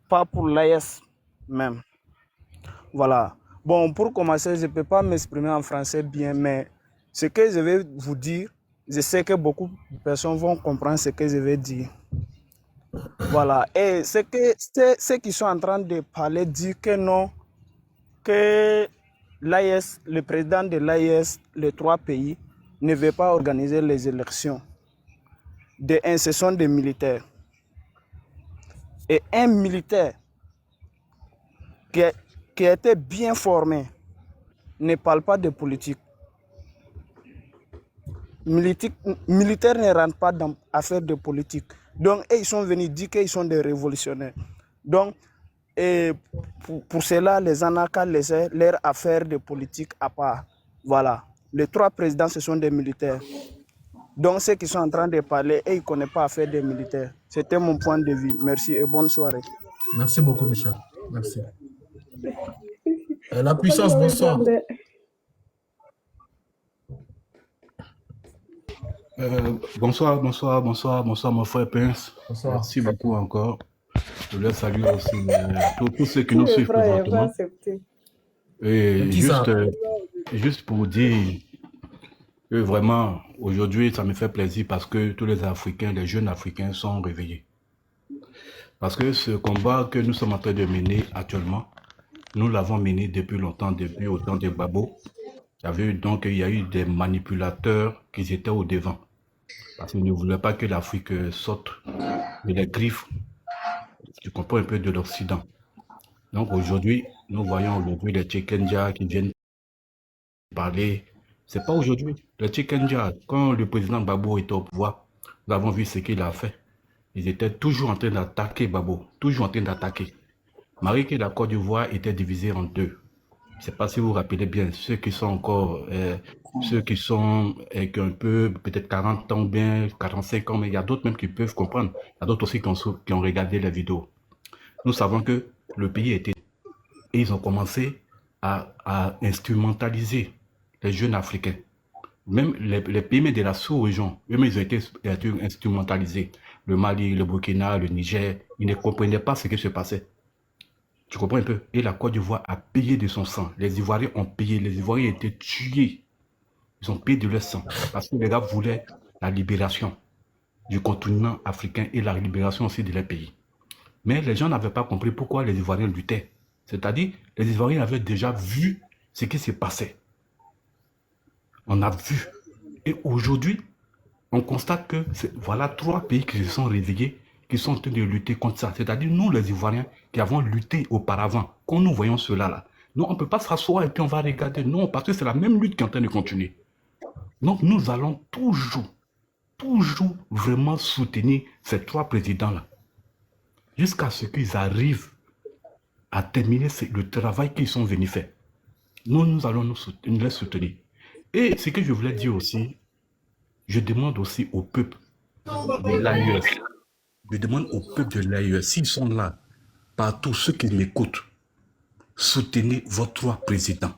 Pas pour l'AES même. Voilà. Bon, pour commencer, je ne peux pas m'exprimer en français bien, mais ce que je vais vous dire, je sais que beaucoup de personnes vont comprendre ce que je vais dire. Voilà. Et ceux qui sont en train de parler disent que non, que l'AES, le président de l'AES, les 3 pays, ne veut pas organiser les élections. Ce sont des militaires. Et un militaire qui a été bien formé ne parle pas de politique. Militaires ne rentrent pas dans l'affaire de politique. Donc, ils sont venus dire qu'ils sont des révolutionnaires. Donc, pour cela, les Anaka laissaient leur affaire de politique à part. Voilà. Les 3 présidents, ce sont des militaires. Donc, ceux qui sont en train de parler, ils ne connaissent pas l'affaire des militaires. C'était mon point de vue. Merci et bonne soirée. Merci beaucoup, Michel. Merci. La puissance, bonsoir. Bonsoir, mon frère Prince. Bonsoir. Merci beaucoup encore. Je leur salue aussi tous ceux qui nous suivent présentement. Et juste pour dire Et vraiment, aujourd'hui, ça me fait plaisir parce que tous les Africains, les jeunes Africains sont réveillés. Parce que ce combat que nous sommes en train de mener actuellement, nous l'avons mené depuis longtemps, depuis au temps de Gbagbo. Donc, il y a eu des manipulateurs qui étaient au devant. Parce qu'ils ne voulaient pas que l'Afrique sorte de les griffes, tu comprends, un peu de l'Occident. Donc aujourd'hui, nous voyons aujourd'hui les Tchékendia qui viennent parler. C'est pas aujourd'hui. Les Tchékendia, quand le président Gbagbo était au pouvoir, nous avons vu ce qu'il a fait. Ils étaient toujours en train d'attaquer Gbagbo, toujours en train d'attaquer. Malgré que la Côte d'Ivoire était divisée en deux. Je ne sais pas si vous vous rappelez bien, ceux qui sont encore, ceux qui sont avec un peu, peut-être 40 ans, bien 45 ans, mais il y a d'autres même qui peuvent comprendre. Il y a d'autres aussi qui ont regardé la vidéo. Nous savons que le pays était... Et ils ont commencé à instrumentaliser les jeunes africains. Même les pays de la sous-région, eux-mêmes, ils ont été instrumentalisés. Le Mali, le Burkina, le Niger, ils ne comprenaient pas ce qui se passait. Tu comprends un peu? Et la Côte d'Ivoire a payé de son sang. Les Ivoiriens ont payé. Les Ivoiriens étaient tués. Ils ont payé de leur sang. Parce que les gars voulaient la libération du continent africain et la libération aussi de leur pays. Mais les gens n'avaient pas compris pourquoi les Ivoiriens luttaient. C'est-à-dire, les Ivoiriens avaient déjà vu ce qui se passait. On a vu. Et aujourd'hui, on constate que voilà 3 pays qui se sont réveillés, qui sont en train de lutter contre ça. C'est-à-dire, nous, les Ivoiriens, qui avons lutté auparavant, quand nous voyons cela là, nous, on ne peut pas s'asseoir et puis on va regarder. Non, parce que c'est la même lutte qui est en train de continuer. Donc, nous allons toujours vraiment soutenir ces 3 présidents-là, jusqu'à ce qu'ils arrivent à terminer le travail qu'ils sont venus faire. Nous allons nous les soutenir. Et ce que je voulais dire aussi, je demande aussi au peuple de l'AES, je demande au peuple de l'AES, s'ils sont là, partout, ceux qui m'écoutent, soutenez vos 3 présidents.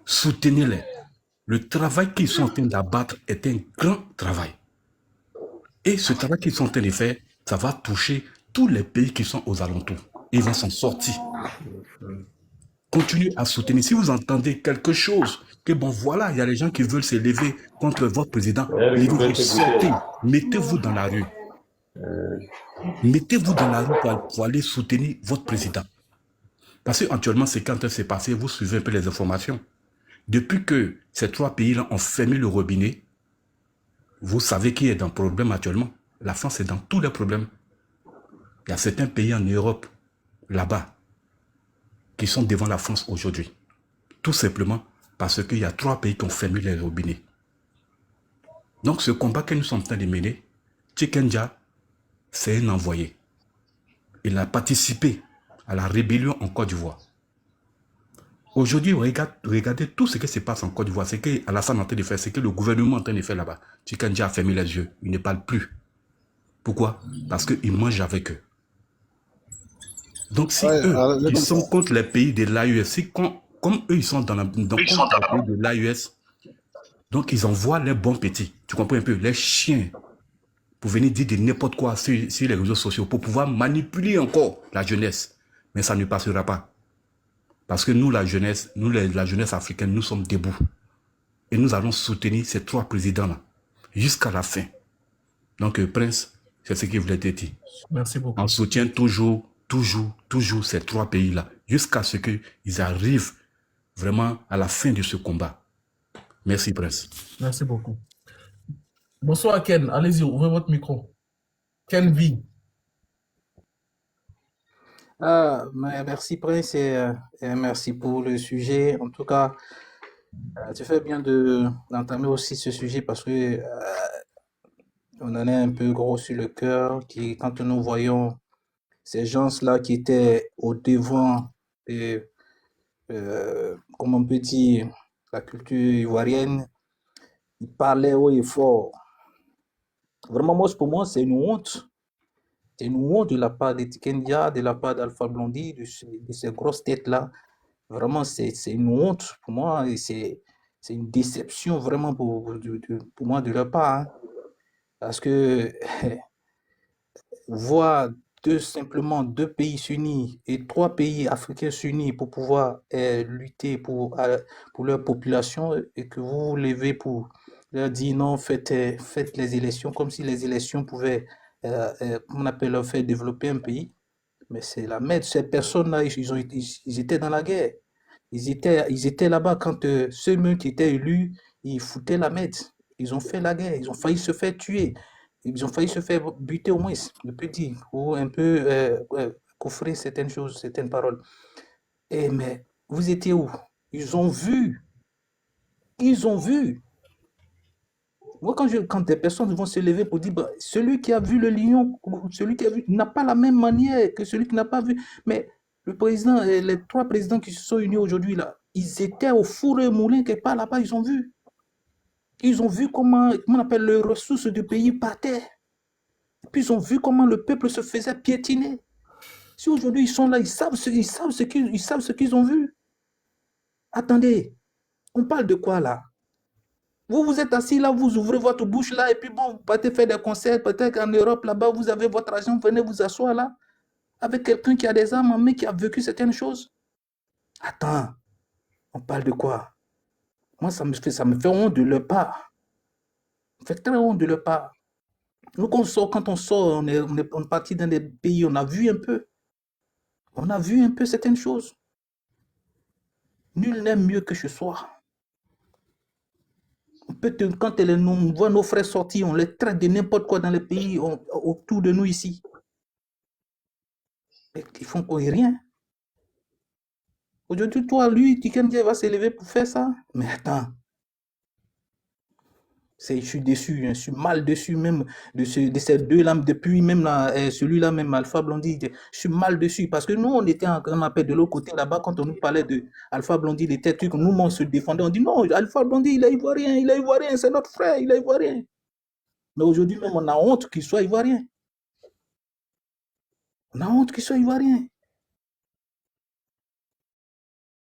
Soutenez-les. Le travail qu'ils sont en train d'abattre est un grand travail. Et ce travail qu'ils sont en train de faire, ça va toucher tous les pays qui sont aux alentours. Ils vont s'en sortir. Continuez à soutenir. Si vous entendez quelque chose, que bon voilà, il y a des gens qui veulent se lever contre votre président, sortez, mettez-vous dans la rue. Mettez-vous dans la rue pour aller soutenir votre président. Parce qu'actuellement, c'est quand ça s'est passé, vous suivez un peu les informations. Depuis que ces 3 pays-là ont fermé le robinet, vous savez qui est dans le problème actuellement. La France est dans tous les problèmes. Il y a certains pays en Europe, là-bas, qui sont devant la France aujourd'hui. Tout simplement parce qu'il y a 3 pays qui ont fermé les robinets. Donc ce combat que nous sommes en train de mener, Tchékendia, c'est un envoyé. Il a participé à la rébellion en Côte d'Ivoire. Aujourd'hui, regardez tout ce qui se passe en Côte d'Ivoire, ce qu'Alassane est en train de faire, ce que le gouvernement est en train de faire là-bas. Tchékendia a fermé les yeux, il ne parle plus. Pourquoi? Parce qu'il mange avec eux. Donc si ils sont contre les pays de l'AES, comme eux ils sont dans le pays de l'AES, donc ils envoient les bons petits, tu comprends un peu, les chiens, pour venir dire de n'importe quoi sur les réseaux sociaux, pour pouvoir manipuler encore la jeunesse. Mais ça ne passera pas. Parce que nous, la jeunesse africaine, nous sommes debout. Et nous allons soutenir ces 3 présidents-là, jusqu'à la fin. Donc, Prince, c'est ce que je voulais te dire. Merci beaucoup. On soutient toujours ces 3 pays-là, jusqu'à ce qu'ils arrivent vraiment à la fin de ce combat. Merci, Prince. Merci beaucoup. Bonsoir, Ken. Allez-y, ouvrez votre micro. Ken V. Merci, Prince, et merci pour le sujet. En tout cas, tu fais bien d'entamer aussi ce sujet parce que on en est un peu gros sur le cœur. Quand nous voyons ces gens-là qui étaient au devant de, comment on peut dire, la culture ivoirienne, ils parlaient haut et fort. Vraiment, pour moi, c'est une honte. C'est une honte de la part de Tchékendia, de la part d'Alpha Blondy, de ces grosses têtes-là. Vraiment, c'est une honte pour moi et c'est une déception vraiment pour moi de leur part. Hein. Parce que voir simplement 2 pays s'unissent et 3 pays africains s'unissent pour pouvoir lutter pour leur population et que vous vous levez pour leur dire non, faites les élections comme si les élections pouvaient, comment on appelle, faire développer un pays. Mais c'est la merde. Ces personnes-là, ils étaient dans la guerre. Ils étaient là-bas quand ceux-mêmes qui étaient élus, ils foutaient la merde. Ils ont fait la guerre. Ils ont failli se faire tuer. Ils ont failli se faire buter au moins, je peux dire, ou un peu coffrer certaines choses, certaines paroles. Mais vous étiez où? Ils ont vu. Ils ont vu. Moi, quand des personnes vont se lever pour dire, bah, celui qui a vu le lion, celui qui a vu, n'a pas la même manière que celui qui n'a pas vu. Mais le président, les 3 présidents qui se sont unis aujourd'hui, là, ils étaient au four et au moulin, quelque part là-bas, ils ont vu. Ils ont vu comment on appelle les ressources du pays partaient. Et puis ils ont vu comment le peuple se faisait piétiner. Si aujourd'hui ils sont là, ils savent ce qu'ils ont vu. Attendez, on parle de quoi là? Vous êtes assis là, vous ouvrez votre bouche là, et puis bon, vous partez faire des concerts, peut-être qu'en Europe, là-bas, vous avez votre argent, venez vous asseoir là, avec quelqu'un qui a des armes en main, qui a vécu certaines choses. Attends, on parle de quoi? Moi, ça me fait honte de leur part. Ça me fait très honte de leur part. Nous, quand on sort, on est parti dans des pays, on a vu un peu. On a vu un peu certaines choses. Nul n'aime mieux que je sois. Quand on voit nos frères sortir, on les traite de n'importe quoi dans les pays autour de nous ici. Et ils font rien. Aujourd'hui, toi, lui, Tikendia va s'élever pour faire ça. Mais attends. Je suis déçu, hein, je suis mal déçu même de ces deux-là, depuis même celui-là, même Alpha Blondy. Je suis mal déçu parce que nous, on était on appelle de l'autre côté là-bas quand on nous parlait de Alpha Blondy, les têtes trucs, nous, on se défendait, on dit non, Alpha Blondy, il est ivoirien, c'est notre frère, il est ivoirien. Mais aujourd'hui même, on a honte qu'il soit ivoirien. On a honte qu'il soit ivoirien.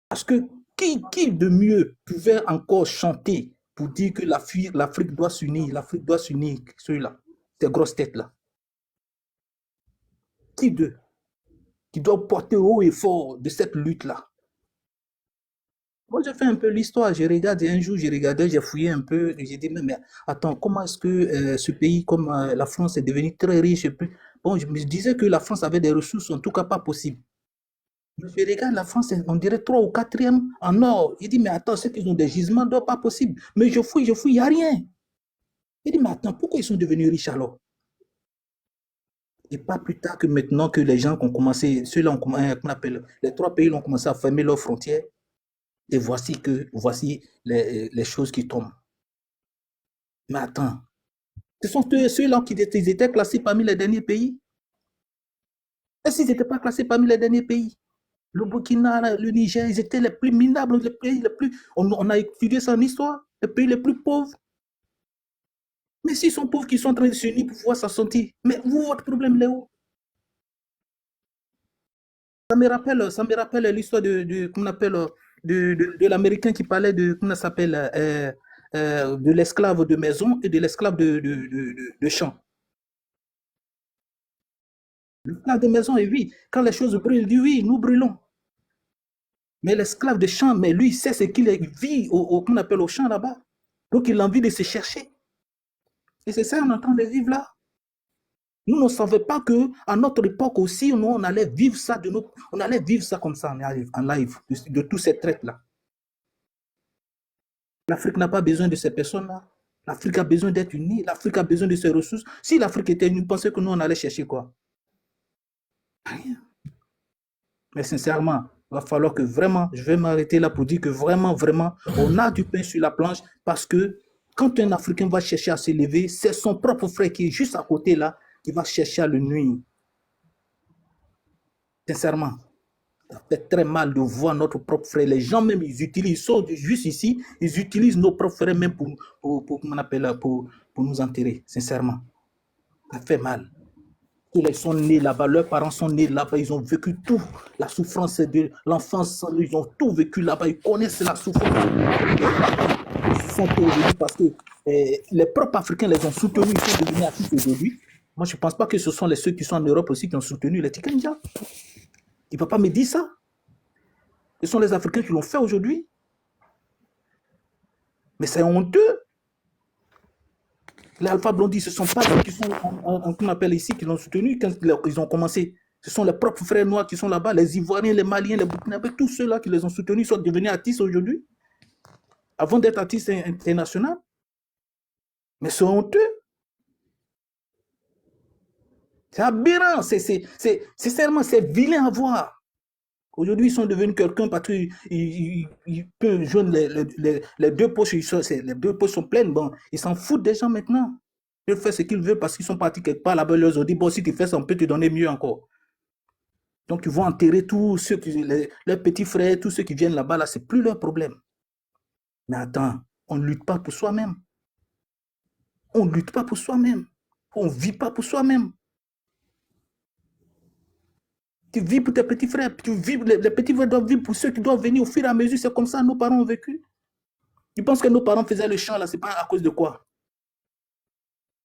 Parce que qui de mieux pouvait encore chanter pour dire que l'Afrique doit s'unir, ceux-là, ces grosses têtes-là. Qui doit porter haut et fort de cette lutte-là? Moi, j'ai fait un peu l'histoire, j'ai regardé un jour, j'ai fouillé un peu, et j'ai dit, mais attends, comment est-ce que ce pays comme la France est devenu très riche? Bon, je me disais que la France avait des ressources, en tout cas pas possible. Je regarde la France, on dirait 3 ou 4e en or. Il dit, mais attends, ceux qui ont des gisements, ce n'est pas possible. Mais je fouille, il n'y a rien. Il dit, mais attends, pourquoi ils sont devenus riches alors? Et pas plus tard que maintenant que les gens ont commencé, ceux-là qu'on appelle, les 3 pays ont commencé à fermer leurs frontières. Et voici les choses qui tombent. Mais attends, ce sont ceux-là qui étaient classés parmi les derniers pays. Et s'ils n'étaient pas classés parmi les derniers pays? Le Burkina, le Niger, ils étaient les plus minables, les pays les plus... On a étudié ça en histoire, les pays les plus pauvres. Mais s'ils sont pauvres, qui sont en train de s'unir pour pouvoir s'en sortir, mais vous, votre problème, il est où? Ça me rappelle l'histoire de l'Américain qui parlait de, comment ça s'appelle, de l'esclave de maison et de l'esclave de champ. L'esclave de maison, et oui, quand les choses brûlent, il dit oui, nous brûlons. Mais l'esclave de champ, mais lui, il sait ce qu'il vit qu'on appelle au champ là-bas. Donc il a envie de se chercher. Et c'est ça qu'on est en train de vivre là. Nous ne savions pas qu'à notre époque aussi, nous, on allait vivre ça comme ça en live, de tous ces traites-là. L'Afrique n'a pas besoin de ces personnes-là. L'Afrique a besoin d'être unie. L'Afrique a besoin de ses ressources. Si l'Afrique était unie, pensez que nous, on allait chercher quoi? Rien. Mais sincèrement, il va falloir que vraiment, je vais m'arrêter là pour dire que vraiment, on a du pain sur la planche parce que quand un Africain va chercher à se lever, c'est son propre frère qui est juste à côté là qui va chercher à le nuire. Sincèrement, ça fait très mal de voir notre propre frère. Les gens même, ils sont juste ici, ils utilisent nos propres frères même pour nous enterrer, sincèrement. Ça fait mal. Ils sont nés là-bas, leurs parents sont nés là-bas, ils ont vécu tout, la souffrance de l'enfance, ils ont tout vécu là-bas, ils connaissent la souffrance. Ils sont aujourd'hui parce que les propres Africains les ont soutenus, ils sont devenus actifs aujourd'hui. Moi, je ne pense pas que ce sont ceux qui sont en Europe aussi qui ont soutenu les Tikenja. Il ne peut pas me dire ça. Ce sont les Africains qui l'ont fait aujourd'hui. Mais c'est honteux. Les Alpha Blondy, ce ne sont pas ceux qui sont, qu'on appelle ici, qui l'ont soutenu quand ils ont commencé. Ce sont les propres frères noirs qui sont là-bas, les Ivoiriens, les Maliens, les Burkinabés, tous ceux-là qui les ont soutenus sont devenus artistes aujourd'hui, avant d'être artistes internationaux. Mais c'est honteux. C'est aberrant, c'est seulement, c'est vilain à voir. Aujourd'hui, ils sont devenus quelqu'un parce qu'ils peuvent joindre les deux poches, les deux poches sont pleines. Bon, ils s'en foutent des gens maintenant. Ils font ce qu'ils veulent parce qu'ils sont partis quelque part là-bas. Ils leur ont dit, bon, si tu fais ça, on peut te donner mieux encore. Donc, ils vont enterrer tous ceux leurs petits frères, tous ceux qui viennent là-bas, là, c'est plus leur problème. Mais attends, on ne lutte pas pour soi-même. On ne lutte pas pour soi-même. On ne vit pas pour soi-même. Tu vis pour tes petits frères. Les petits frères doivent vivre pour ceux qui doivent venir au fur et à mesure. C'est comme ça que nos parents ont vécu. Tu penses que nos parents faisaient le chant là, c'est pas à cause de quoi?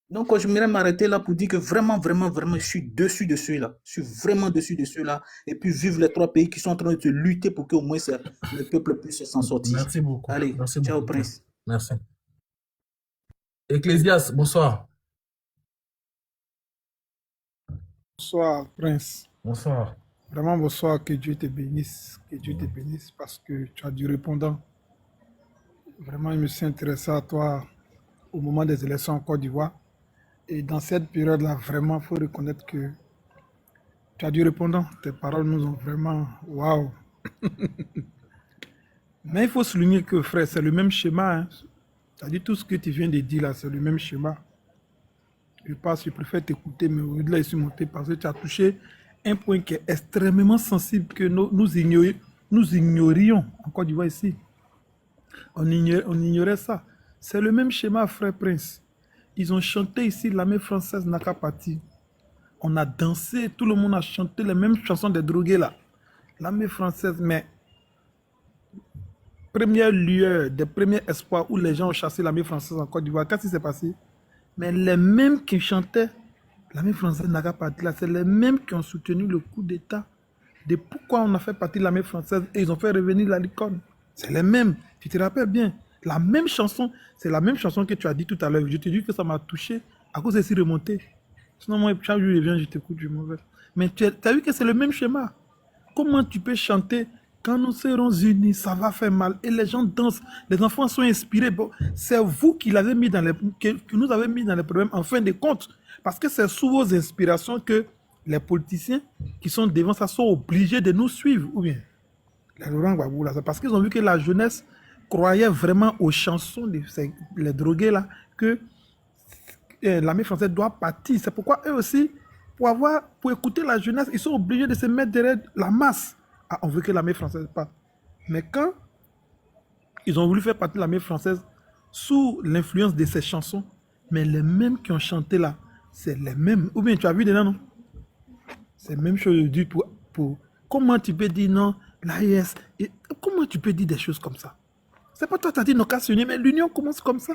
Donc, je voudrais m'arrêter là pour dire que vraiment, je suis dessus de ceux-là. Je suis vraiment dessus de ceux-là. Et puis, vivre les trois pays qui sont en train de se lutter pour qu'au moins le peuple puisse s'en sortir. Merci beaucoup. Allez, Merci ciao, beaucoup. Prince. Merci. Ecclésias, bonsoir. Bonsoir, Prince. Bonsoir. Vraiment, bonsoir, que Dieu te bénisse. Que Dieu te bénisse parce que tu as du répondant. Vraiment, je me suis intéressé à toi au moment des élections en Côte d'Ivoire. Et dans cette période-là, vraiment, il faut reconnaître que tu as du répondant. Tes paroles nous ont vraiment... Waouh! Mais il faut souligner que, frère, c'est le même schéma. Hein. C'est-à-dire tout ce que tu viens de dire là, c'est le même schéma. Je préfère t'écouter, mais au-delà, je suis monté parce que tu as touché un point qui est extrêmement sensible que nous ignorions en Côte d'Ivoire ici. On ignorait ça. C'est le même schéma, frère Prince. Ils ont chanté ici, l'armée française n'a qu'à partir. On a dansé, tout le monde a chanté les mêmes chansons des drogués là. L'armée française, mais première lueur, des premiers espoirs où les gens ont chassé l'armée française en Côte d'Ivoire, qu'est-ce qui s'est passé? Mais les mêmes qui chantaient l'armée française n'a qu'à partir là, c'est les mêmes qui ont soutenu le coup d'État de pourquoi on a fait partie de l'armée française et ils ont fait revenir la licorne. C'est les mêmes, tu te rappelles bien. La même chanson, c'est la même chanson que tu as dit tout à l'heure. Je te dis que ça m'a touché à cause de ces remontées. Sinon, moi, chaque jour, je viens, je t'écoute du mauvais. Mais tu as vu que c'est le même schéma. Comment tu peux chanter quand nous serons unis, ça va faire mal. Et les gens dansent, les enfants sont inspirés. Bon, c'est vous qui l'avez mis dans que nous avez mis dans les problèmes en fin de compte. Parce que c'est sous vos inspirations que les politiciens qui sont devant ça sont obligés de nous suivre. Ou bien, les Laurent Gbagbo, là, c'est parce qu'ils ont vu que la jeunesse croyait vraiment aux chansons, les drogués là, que l'armée française doit partir. C'est pourquoi eux aussi, pour écouter la jeunesse, ils sont obligés de se mettre derrière la masse. Ah, on veut que l'armée française parte. Mais quand ils ont voulu faire partie de l'armée française sous l'influence de ces chansons, mais les mêmes qui ont chanté là, c'est les mêmes. Ou bien tu as vu dedans, non? C'est la même chose du pour... Comment tu peux dire non, l'AES, comment tu peux dire des choses comme ça? C'est pas toi qui as dit non qu'à s'unir, mais l'union commence comme ça.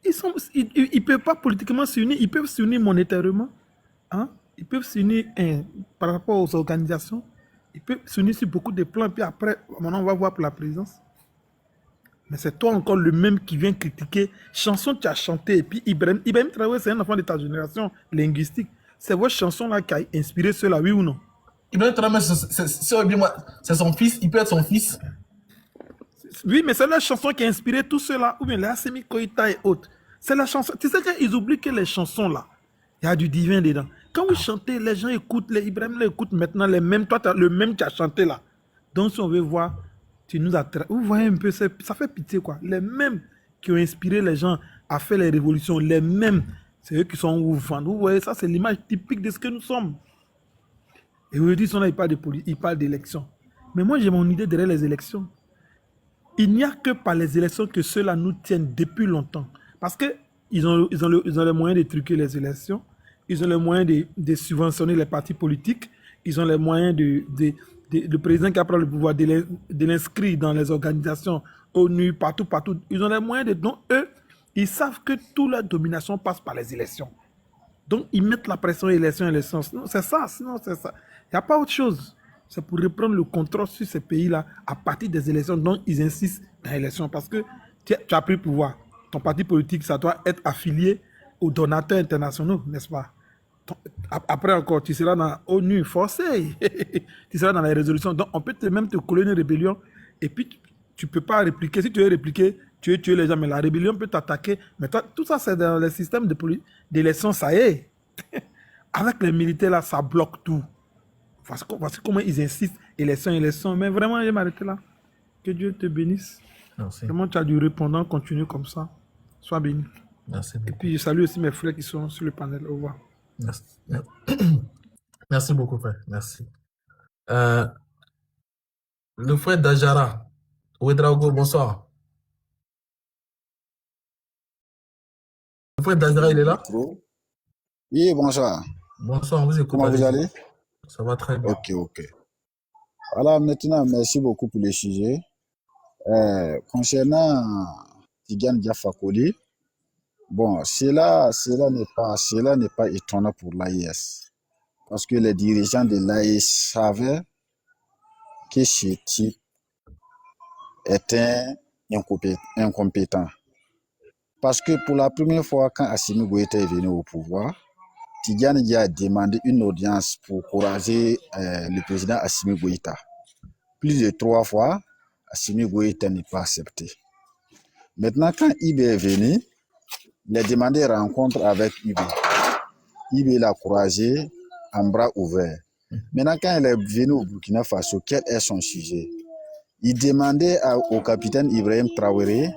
Ils ne peuvent pas politiquement s'unir, ils peuvent s'unir monétairement, hein? Ils peuvent s'unir par rapport aux organisations, ils peuvent s'unir sur beaucoup de plans, puis après, maintenant on va voir pour la présidence. Mais c'est toi encore le même qui vient critiquer chanson que tu as chanté. Et puis Ibrahim Traoré, c'est un enfant de ta génération linguistique. C'est votre chanson là qui a inspiré ceux-là, oui ou non? Ibrahim Traoré, c'est son fils, il peut être son fils. Oui, mais c'est la chanson qui a inspiré tous ceux-là, ou bien les Assimi Koïta et autres. C'est la chanson. Tu sais qu'ils oublient que les chansons là, il y a du divin dedans. Quand vous chantez, les gens écoutent, les Ibrahim écoutent maintenant les mêmes, toi le même qui a chanté là. Donc si on veut voir, tu nous as... Vous voyez un peu, ça fait pitié quoi. Les mêmes qui ont inspiré les gens à faire les révolutions, les mêmes, c'est eux qui sont où vous voyez, ça c'est l'image typique de ce que nous sommes. Et aujourd'hui, là, il parle d'élections. Mais moi j'ai mon idée derrière les élections. Il n'y a que par les élections que ceux-là nous tiennent depuis longtemps. Parce qu'ils ont les moyens de truquer les élections, ils ont les moyens de subventionner les partis politiques, ils ont les moyens le président qui a pris le pouvoir de l'inscrire dans les organisations ONU, partout. Ils ont les moyens donc eux, ils savent que toute la domination passe par les élections. Donc, ils mettent la pression élection. Sinon, c'est ça. Il n'y a pas autre chose. C'est pour reprendre le contrôle sur ces pays-là à partir des élections dont ils insistent dans l'élection. Parce que tu as pris le pouvoir. Ton parti politique, ça doit être affilié aux donateurs internationaux, n'est-ce pas? Après encore, tu seras dans l'ONU forcé. Tu seras dans les résolutions. Donc, on peut même te coller une rébellion et puis tu ne peux pas répliquer. Si tu veux répliquer, tu veux tuer les gens, mais la rébellion peut t'attaquer. Mais toi, tout ça, c'est dans le système d'élection, ça y est. Avec les militaires, là, ça bloque tout. Voici comment ils insistent, élection. Mais vraiment, je vais m'arrêter là. Que Dieu te bénisse. Merci. Vraiment, tu as du répondant, continue comme ça. Sois béni. Merci Et beaucoup. puis, je salue aussi mes frères qui sont sur le panel. Au revoir. Merci. Merci beaucoup, frère. Merci. Le frère Dajara. Ouedraogo, bonsoir. Le frère Dajara, il est là? Oui, bonsoir. Bonsoir, on vous écoute. Comment vous allez? Ça va très bien. Ok. Voilà, maintenant, merci beaucoup pour le sujet. Concernant Tigane Diafakoli, bon, cela n'est pas étonnant pour l'AIS. Parce que les dirigeants de l'AIS savaient que ce type était incompétent. Parce que pour la première fois, quand Assimi Goïta est venu au pouvoir, Tidjane Dia a demandé une audience pour encourager le président Assimi Goïta. Plus de 3 fois, Assimi Goïta n'est pas accepté. Maintenant, quand Ibe est venu, il a demandé rencontre avec Ibe. Ibe l'a encouragé en bras ouverts. Maintenant, quand il est venu au Burkina Faso, quel est son sujet? Il demandait au capitaine Ibrahim Traoré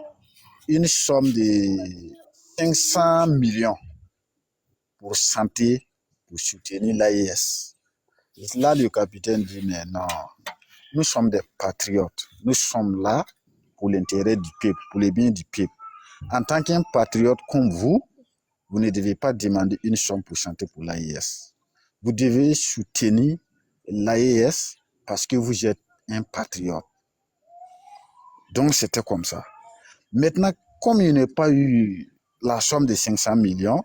une somme de 500 millions pour santé, pour soutenir l'AIS. Là, le capitaine dit, mais non, nous sommes des patriotes. Nous sommes là pour l'intérêt du peuple, pour le bien du peuple. En tant qu'un patriote comme vous ne devez pas demander une somme pour santé pour l'AIS. Vous devez soutenir l'AIS parce que vous êtes un patriote. Donc, c'était comme ça. Maintenant, comme il n'a pas eu la somme de 500 millions,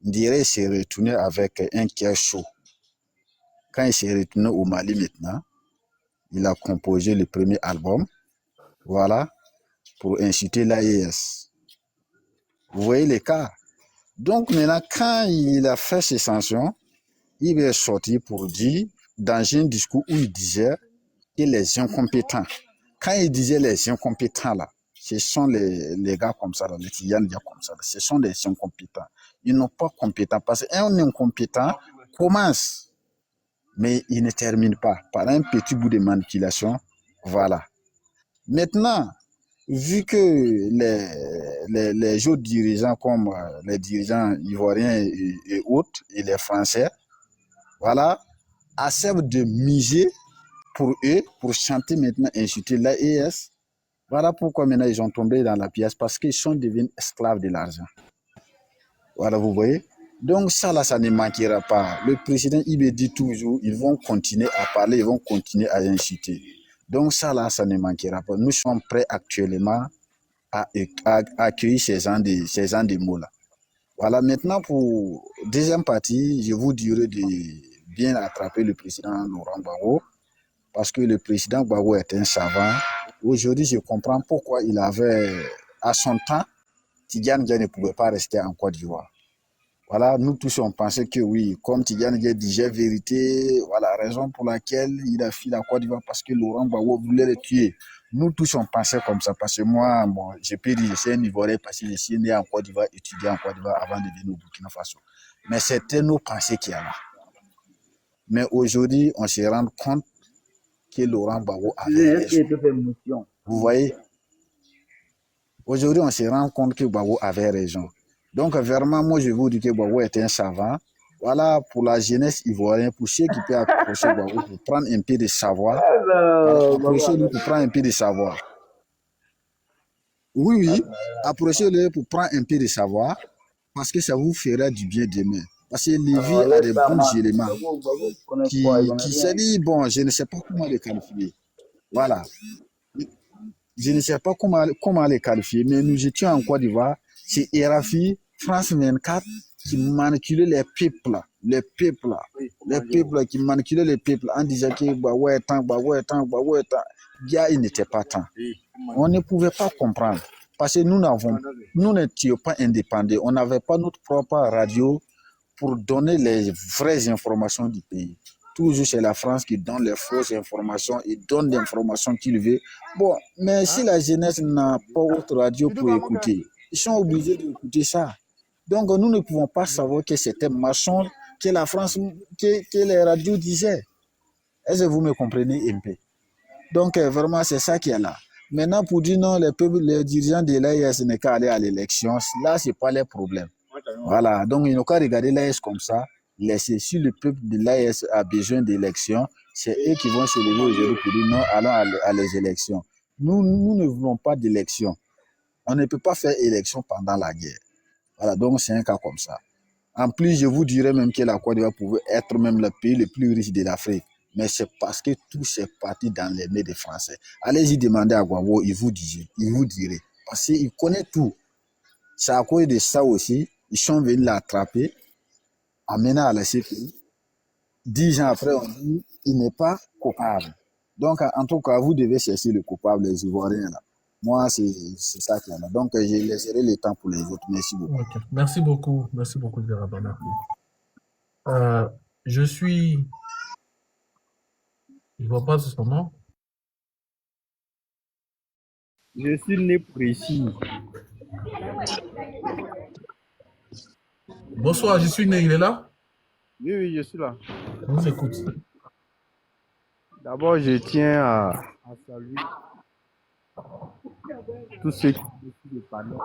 on dirait qu'il s'est retourné avec un cœur chaud. Quand il s'est retourné au Mali maintenant, il a composé le premier album, voilà, pour inciter l'AIS. Vous voyez les cas. Donc maintenant, quand il a fait ses sanctions, il est sorti pour dire, dans un discours où il disait que les incompétents, quand il disait les incompétents là, ce sont les gars comme ça, les Tidjane Dia comme ça, ce sont des incompétents. Ils n'ont pas compétent parce qu'un incompétent commence, mais il ne termine pas par un petit bout de manipulation. Voilà. Maintenant, vu que les autres dirigeants comme les dirigeants ivoiriens et autres, et les Français, voilà, acceptent de miser pour eux, pour chanter maintenant, insulter l'AES. Voilà pourquoi maintenant ils ont tombé dans la pièce, parce qu'ils sont devenus esclaves de l'argent. Voilà, vous voyez. Donc ça là, ça ne manquera pas. Le président Ibe dit toujours, ils vont continuer à parler, ils vont continuer à inciter. Donc ça là, ça ne manquera pas. Nous sommes prêts actuellement à accueillir ces gens de mots là. Voilà, maintenant pour deuxième partie, je vous dirai de bien attraper le président Laurent Gbagbo, parce que le président Gbagbo est un savant. Aujourd'hui, je comprends pourquoi il avait, à son temps, Tidjane Dia ne pouvait pas rester en Côte d'Ivoire. Voilà, nous tous on pensait que oui, comme Tidjane Dia disait vérité, voilà, raison pour laquelle il a fui la Côte d'Ivoire, parce que Laurent Gbagbo voulait le tuer. Nous tous on pensait comme ça, parce que moi, bon, je peux dire, c'est un Ivoirien, parce que je suis né en Côte d'Ivoire, étudié en Côte d'Ivoire avant de venir au Burkina Faso. Mais c'était nos pensées qui allaient. Mais aujourd'hui, on se rend compte que Laurent Gbagbo avait raison. Vous voyez? Aujourd'hui, on se rend compte que Gbagbo avait raison. Donc, vraiment, moi, je vous dis que Gbagbo est un savant. Voilà, pour la jeunesse ivoirienne, pour ceux qui peuvent approcher Gbagbo pour prendre un peu de savoir. Voilà, approchez-le pour prendre un peu de savoir. Oui, approchez-le pour prendre un peu de savoir, parce que ça vous fera du bien demain. Parce que Lévi a des bons éléments qui se dit, bon, je ne sais pas comment les qualifier. Voilà. Je ne sais pas comment les qualifier, mais nous étions en Côte d'Ivoire, c'est RFI, France 24, qui manipulaient les peuples qui manipulaient les peuples en disant que il n'était pas temps. On ne pouvait pas comprendre parce que nous n'étions pas indépendants. On n'avait pas notre propre radio pour donner les vraies informations du pays. Toujours c'est la France qui donne les fausses informations, il donne l'information qu'il veut. Bon, mais si la jeunesse n'a pas autre radio pour écouter, ils sont obligés d'écouter ça. Donc nous ne pouvons pas savoir que c'était mensonge que la France, que les radios disaient. Est-ce que vous me comprenez un peu? Donc vraiment c'est ça qui est là. Maintenant pour dire non, les dirigeants de l'AES n'est qu'à aller à l'élection, là c'est pas les problèmes. Voilà, donc ils n'ont qu'à regarder l'AES comme ça. Si le peuple de l'AES a besoin d'élections, c'est eux qui vont se lever aujourd'hui pour dire non, allons à les élections. Nous ne voulons pas d'élections. On ne peut pas faire élection pendant la guerre. Voilà, donc c'est un cas comme ça. En plus, je vous dirais même que la Côte d'Ivoire pouvait être même le pays le plus riche de l'Afrique. Mais c'est parce que tout s'est parti dans les mains des Français. Allez-y demander à Guavo, il vous dirait. Parce qu'il connaît tout. C'est à cause de ça aussi, ils sont venus l'attraper, amener à la CPI. 10 ans après, on dit il n'est pas coupable. Donc, en tout cas, vous devez chercher le coupable, les Ivoiriens là. Moi, c'est ça qu'il y en a. Donc, je laisserai le temps pour les autres. Merci beaucoup. Okay. Merci beaucoup, Zerabana. Je vois pas ce moment. Je suis né précis. Bonsoir, je suis né, il est là? Oui, je suis là. Je vous écoute. D'abord, je tiens à saluer tous ceux qui sont sur le panel.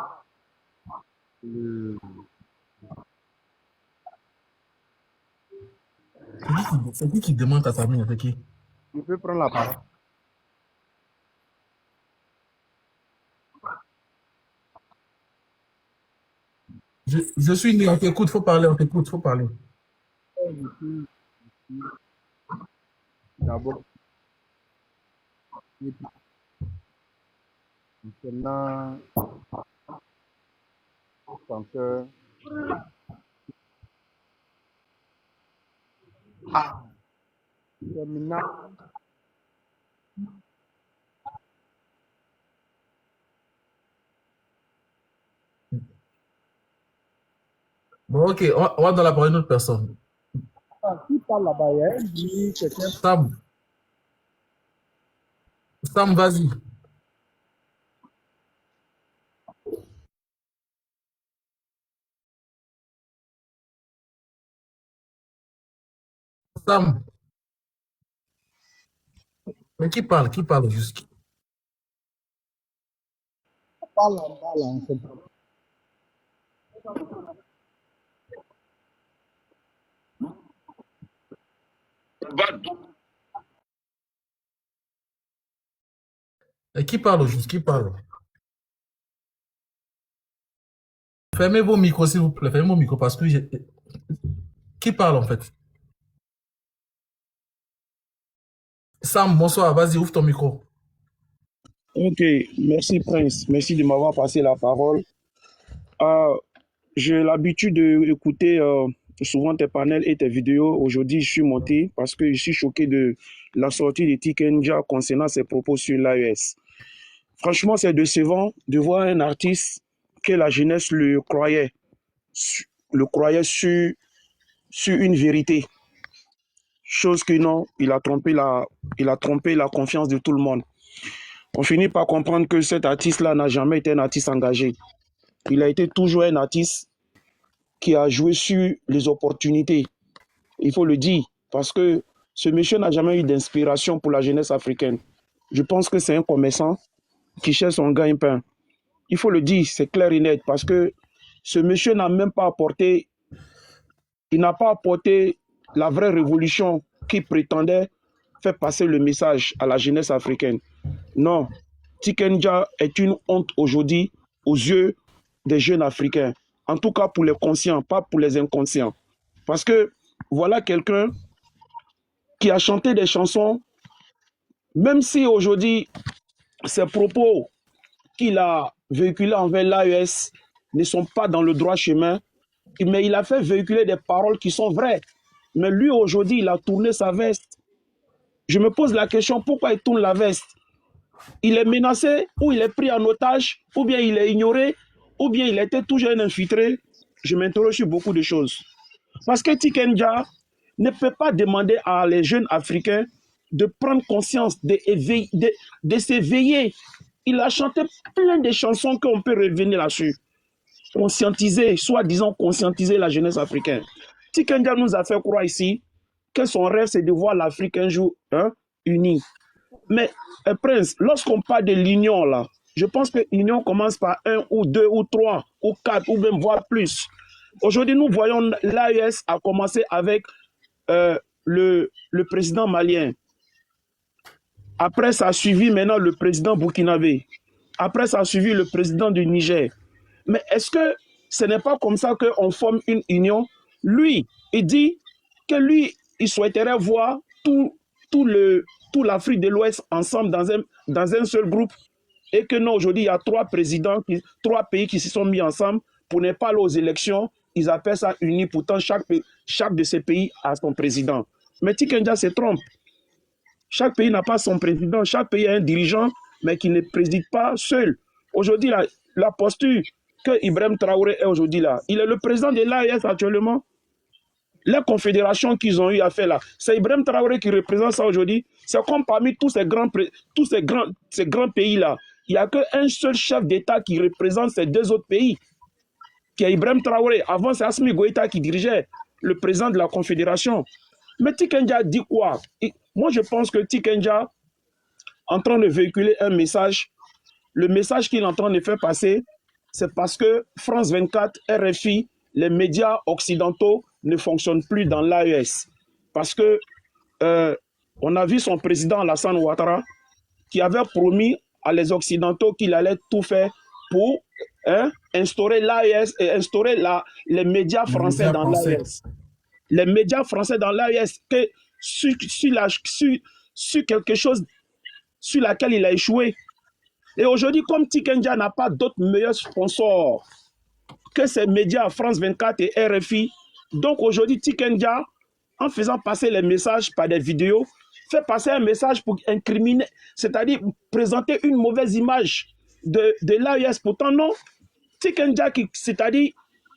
C'est qui demande ta famille? C'est qui? Je peux prendre la parole. Je suis né, on t'écoute, faut parler. D'abord, maintenant, chanteur. Terminant. Bon, ok, on va dans la parole d'une autre personne. Qui parle là-bas? Il y a un bruit, quelqu'un. Sam, vas-y. Sam. Mais qui parle juste? Parle en bas là, on comprend. Et qui parle juste? Qui parle? Fermez vos micros, s'il vous plaît. Fermez vos micros parce que qui parle en fait? Sam, bonsoir. Vas-y, ouvre ton micro. Ok, merci Prince. Merci de m'avoir passé la parole. J'ai l'habitude d'écouter souvent tes panels et tes vidéos. Aujourd'hui, je suis monté parce que je suis choqué de la sortie de Tikenja concernant ses propos sur l'AES. Franchement, c'est décevant de voir un artiste que la jeunesse le croyait sur une vérité. Chose que non, il a trompé la confiance de tout le monde. On finit par comprendre que cet artiste-là n'a jamais été un artiste engagé. Il a été toujours un artiste qui a joué sur les opportunités. Il faut le dire, parce que ce monsieur n'a jamais eu d'inspiration pour la jeunesse africaine. Je pense que c'est un commerçant qui cherche son gagne-pain. Il faut le dire, c'est clair et net, parce que ce monsieur n'a même pas apporté, il n'a pas apporté la vraie révolution qui prétendait faire passer le message à la jeunesse africaine. Non, Tikenja est une honte aujourd'hui aux yeux des jeunes Africains. En tout cas pour les conscients, pas pour les inconscients. Parce que voilà quelqu'un qui a chanté des chansons, même si aujourd'hui ses propos qu'il a véhiculés envers l'AES ne sont pas dans le droit chemin, mais il a fait véhiculer des paroles qui sont vraies. Mais lui, aujourd'hui, il a tourné sa veste. Je me pose la question, pourquoi il tourne la veste? Il est menacé, ou il est pris en otage, ou bien il est ignoré, ou bien il était toujours un infiltré. Je m'interroge sur beaucoup de choses. Parce que Tikenja ne peut pas demander à les jeunes Africains de prendre conscience, de s'éveiller. Il a chanté plein de chansons qu'on peut revenir là-dessus. Conscientiser, soi-disant conscientiser la jeunesse africaine. Tikenja nous a fait croire ici que son rêve, c'est de voir l'Afrique un jour unie. Mais, Prince, lorsqu'on parle de l'union, là, je pense que l'union commence par 1 ou 2 ou 3 ou 4 ou même voire plus. Aujourd'hui, nous voyons l'AES a commencé avec le président malien. Après, ça a suivi maintenant le président burkinabé. Après, ça a suivi le président du Niger. Mais est-ce que ce n'est pas comme ça qu'on forme une union? Lui, il dit que lui, il souhaiterait voir tout l'Afrique de l'Ouest ensemble dans un seul groupe. Et que non, aujourd'hui, il y a 3 présidents, 3 pays qui se sont mis ensemble pour ne pas aller aux élections. Ils appellent ça uni. Pourtant, chaque de ces pays a son président. Mais Tikenja se trompe. Chaque pays n'a pas son président. Chaque pays a un dirigeant, mais qui ne préside pas seul. Aujourd'hui, la posture que Ibrahim Traoré est aujourd'hui là, il est le président de l'AES actuellement. La confédération qu'ils ont eu à faire là, c'est Ibrahim Traoré qui représente ça aujourd'hui. C'est comme parmi tous ces grands pays là, il n'y a qu'un seul chef d'État qui représente ces 2 autres pays, qui est Ibrahim Traoré. Avant, c'est Assimi Goïta qui dirigeait, le président de la confédération. Mais Tikenja dit quoi? Moi, je pense que Tikenja, en train de véhiculer un message, le message qu'il est en train de faire passer, c'est parce que France 24, RFI, les médias occidentaux ne fonctionnent plus dans l'AES. Parce que on a vu son président Alassane Ouattara qui avait promis à les Occidentaux qu'il allait tout faire pour instaurer l'AES et instaurer les médias français dans l'AES. Les médias français dans l'AES, sur quelque chose sur laquelle il a échoué. Et aujourd'hui, comme Tikenja n'a pas d'autres meilleurs sponsors que ces médias France 24 et RFI, donc aujourd'hui, Tikenja, en faisant passer les messages par des vidéos, fait passer un message pour incriminer, c'est-à-dire présenter une mauvaise image de l'AES. Pourtant, non. Tikenja, c'est-à-dire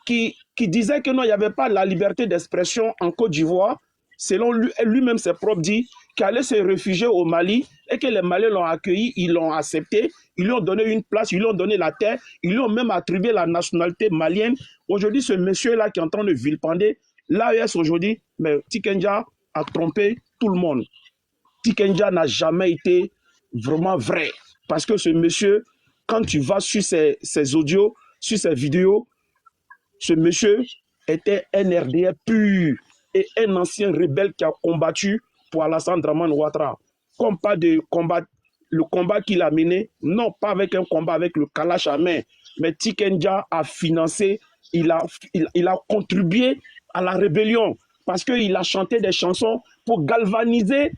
qui disait que non, il n'y avait pas la liberté d'expression en Côte d'Ivoire, selon lui-même ses propres dit, qu'il allait se réfugier au Mali et que les Maliens l'ont accueilli, ils l'ont accepté, ils lui ont donné une place, ils lui ont donné la terre, ils lui ont même attribué la nationalité malienne. Aujourd'hui, ce monsieur-là qui est en train de vilipender l'AES aujourd'hui, mais Tikenja a trompé tout le monde. Tikenja n'a jamais été vraiment vrai. Parce que ce monsieur, quand tu vas sur ses audios, sur ses vidéos, ce monsieur était un RDA pur et un ancien rebelle qui a combattu pour Alassane Dramane Ouattara. Comme pas de combat, le combat qu'il a mené, non pas avec un combat avec le Kalash à main, mais Tikenja a financé, il a contribué à la rébellion parce qu'il a chanté des chansons pour galvaniser,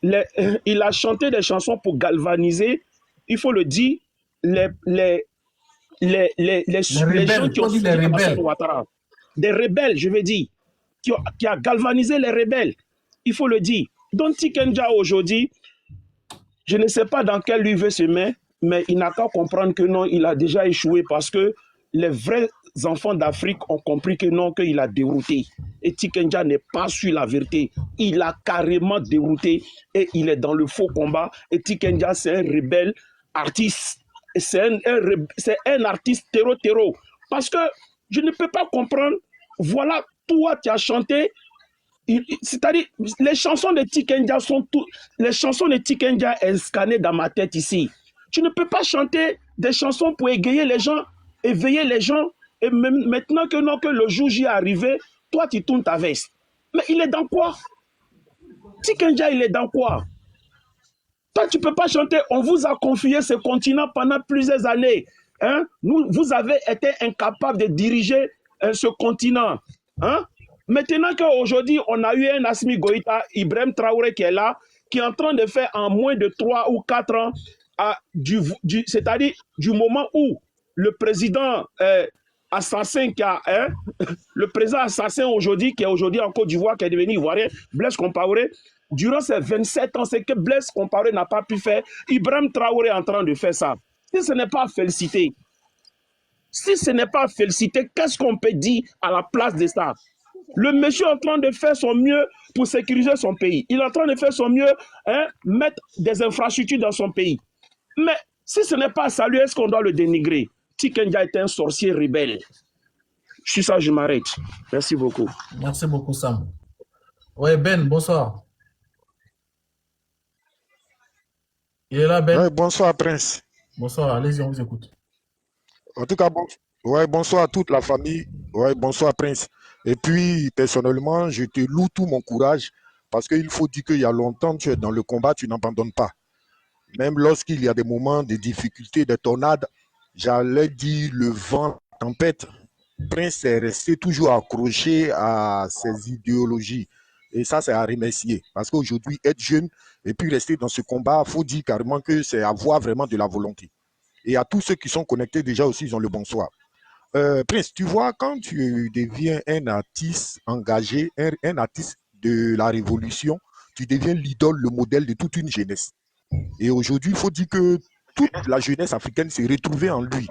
il a chanté des chansons pour galvaniser, il faut le dire, les gens qui ont suivi Alassane Ouattara. Des rebelles, je veux dire, qui a galvanisé les rebelles. Il faut le dire. Donc Tikenja aujourd'hui, je ne sais pas dans quel lui veut se mettre, mais il n'a qu'à comprendre que non, il a déjà échoué parce que les vrais enfants d'Afrique ont compris que non, qu'il a dérouté. Et Tikenja n'est pas sur la vérité. Il a carrément dérouté et il est dans le faux combat. Et Tikenja, c'est un rebelle artiste. C'est un artiste terreau. Parce que je ne peux pas comprendre, voilà, toi tu as chanté, c'est-à-dire les chansons de Tikenja les chansons de Tikenja sont scannées dans ma tête ici. Tu ne peux pas chanter des chansons pour égayer les gens, éveiller les gens, et même maintenant que non, que le jour J est arrivé, toi tu tournes ta veste. Mais il est dans quoi? Tikenja, il est dans quoi? Toi, tu ne peux pas chanter. On vous a confié ce continent pendant plusieurs années. Vous avez été incapable de diriger ce continent. Maintenant qu'aujourd'hui, on a eu un Assimi Goïta, Ibrahim Traoré qui est là, qui est en train de faire en moins de 3 ou 4 ans, c'est-à-dire du moment où le président assassin qui a, hein, le président assassin aujourd'hui, qui est aujourd'hui en Côte d'Ivoire, qui est devenu ivoirien, Blaise Compaoré, durant ces 27 ans, c'est que Blaise Compaoré n'a pas pu faire. Ibrahim Traoré est en train de faire ça. Si ce n'est pas félicité, qu'est-ce qu'on peut dire à la place des stars? Le monsieur est en train de faire son mieux pour sécuriser son pays. Il est en train de faire son mieux, hein, mettre des infrastructures dans son pays. Mais si ce n'est pas ça, lui, est-ce qu'on doit le dénigrer? Tikendia est un sorcier rebelle. Je suis ça, je m'arrête. Merci beaucoup. Merci beaucoup, Sam. Ouais, Ben, bonsoir. Il est là, Ben? Ouais, bonsoir, Prince. Bonsoir, allez-y, on vous écoute. En tout cas, bonsoir à toute la famille. Ouais, bonsoir, Prince. Et puis, personnellement, je te loue tout mon courage parce qu'il faut dire qu'il y a longtemps, tu es dans le combat, tu n'abandonnes pas. Même lorsqu'il y a des moments de difficulté, de tornades, j'allais dire le vent, la tempête, Prince est resté toujours accroché à ses idéologies. Et ça, c'est à remercier. Parce qu'aujourd'hui, être jeune et puis rester dans ce combat, il faut dire carrément que c'est avoir vraiment de la volonté. Et à tous ceux qui sont connectés, déjà aussi, ils ont le bonsoir. Prince, tu vois, quand tu deviens un artiste engagé, un artiste de la révolution, tu deviens l'idole, le modèle de toute une jeunesse. Et aujourd'hui, il faut dire que toute la jeunesse africaine s'est retrouvée en lui.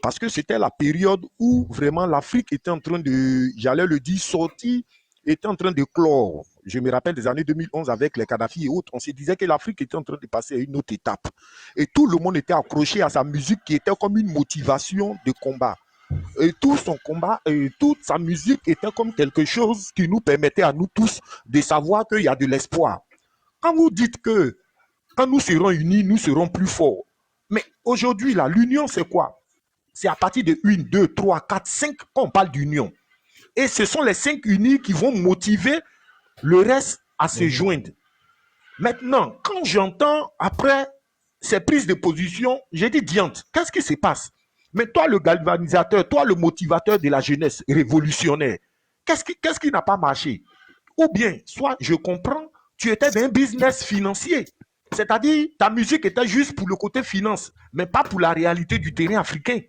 Parce que c'était la période où vraiment l'Afrique était en train de, j'allais le dire, sortir, était en train de clore. Je me rappelle des années 2011 avec les Kadhafi et autres. On se disait que l'Afrique était en train de passer à une autre étape. Et tout le monde était accroché à sa musique qui était comme une motivation de combat. Et tout son combat et toute sa musique était comme quelque chose qui nous permettait à nous tous de savoir qu'il y a de l'espoir. Quand vous dites que quand nous serons unis, nous serons plus forts. Mais aujourd'hui, là, l'union, c'est quoi? C'est à partir de 1, 2, 3, 4, 5 qu'on parle d'union. Et ce sont les 5 unis qui vont motiver le reste à se joindre. Maintenant, quand j'entends après ces prises de position, j'ai dit, diante, qu'est-ce qui se passe? Mais toi, le galvanisateur, toi, le motivateur de la jeunesse révolutionnaire, qu'est-ce qui n'a pas marché? Ou bien, soit je comprends, tu étais dans un business financier. C'est-à-dire, ta musique était juste pour le côté finance, mais pas pour la réalité du terrain africain.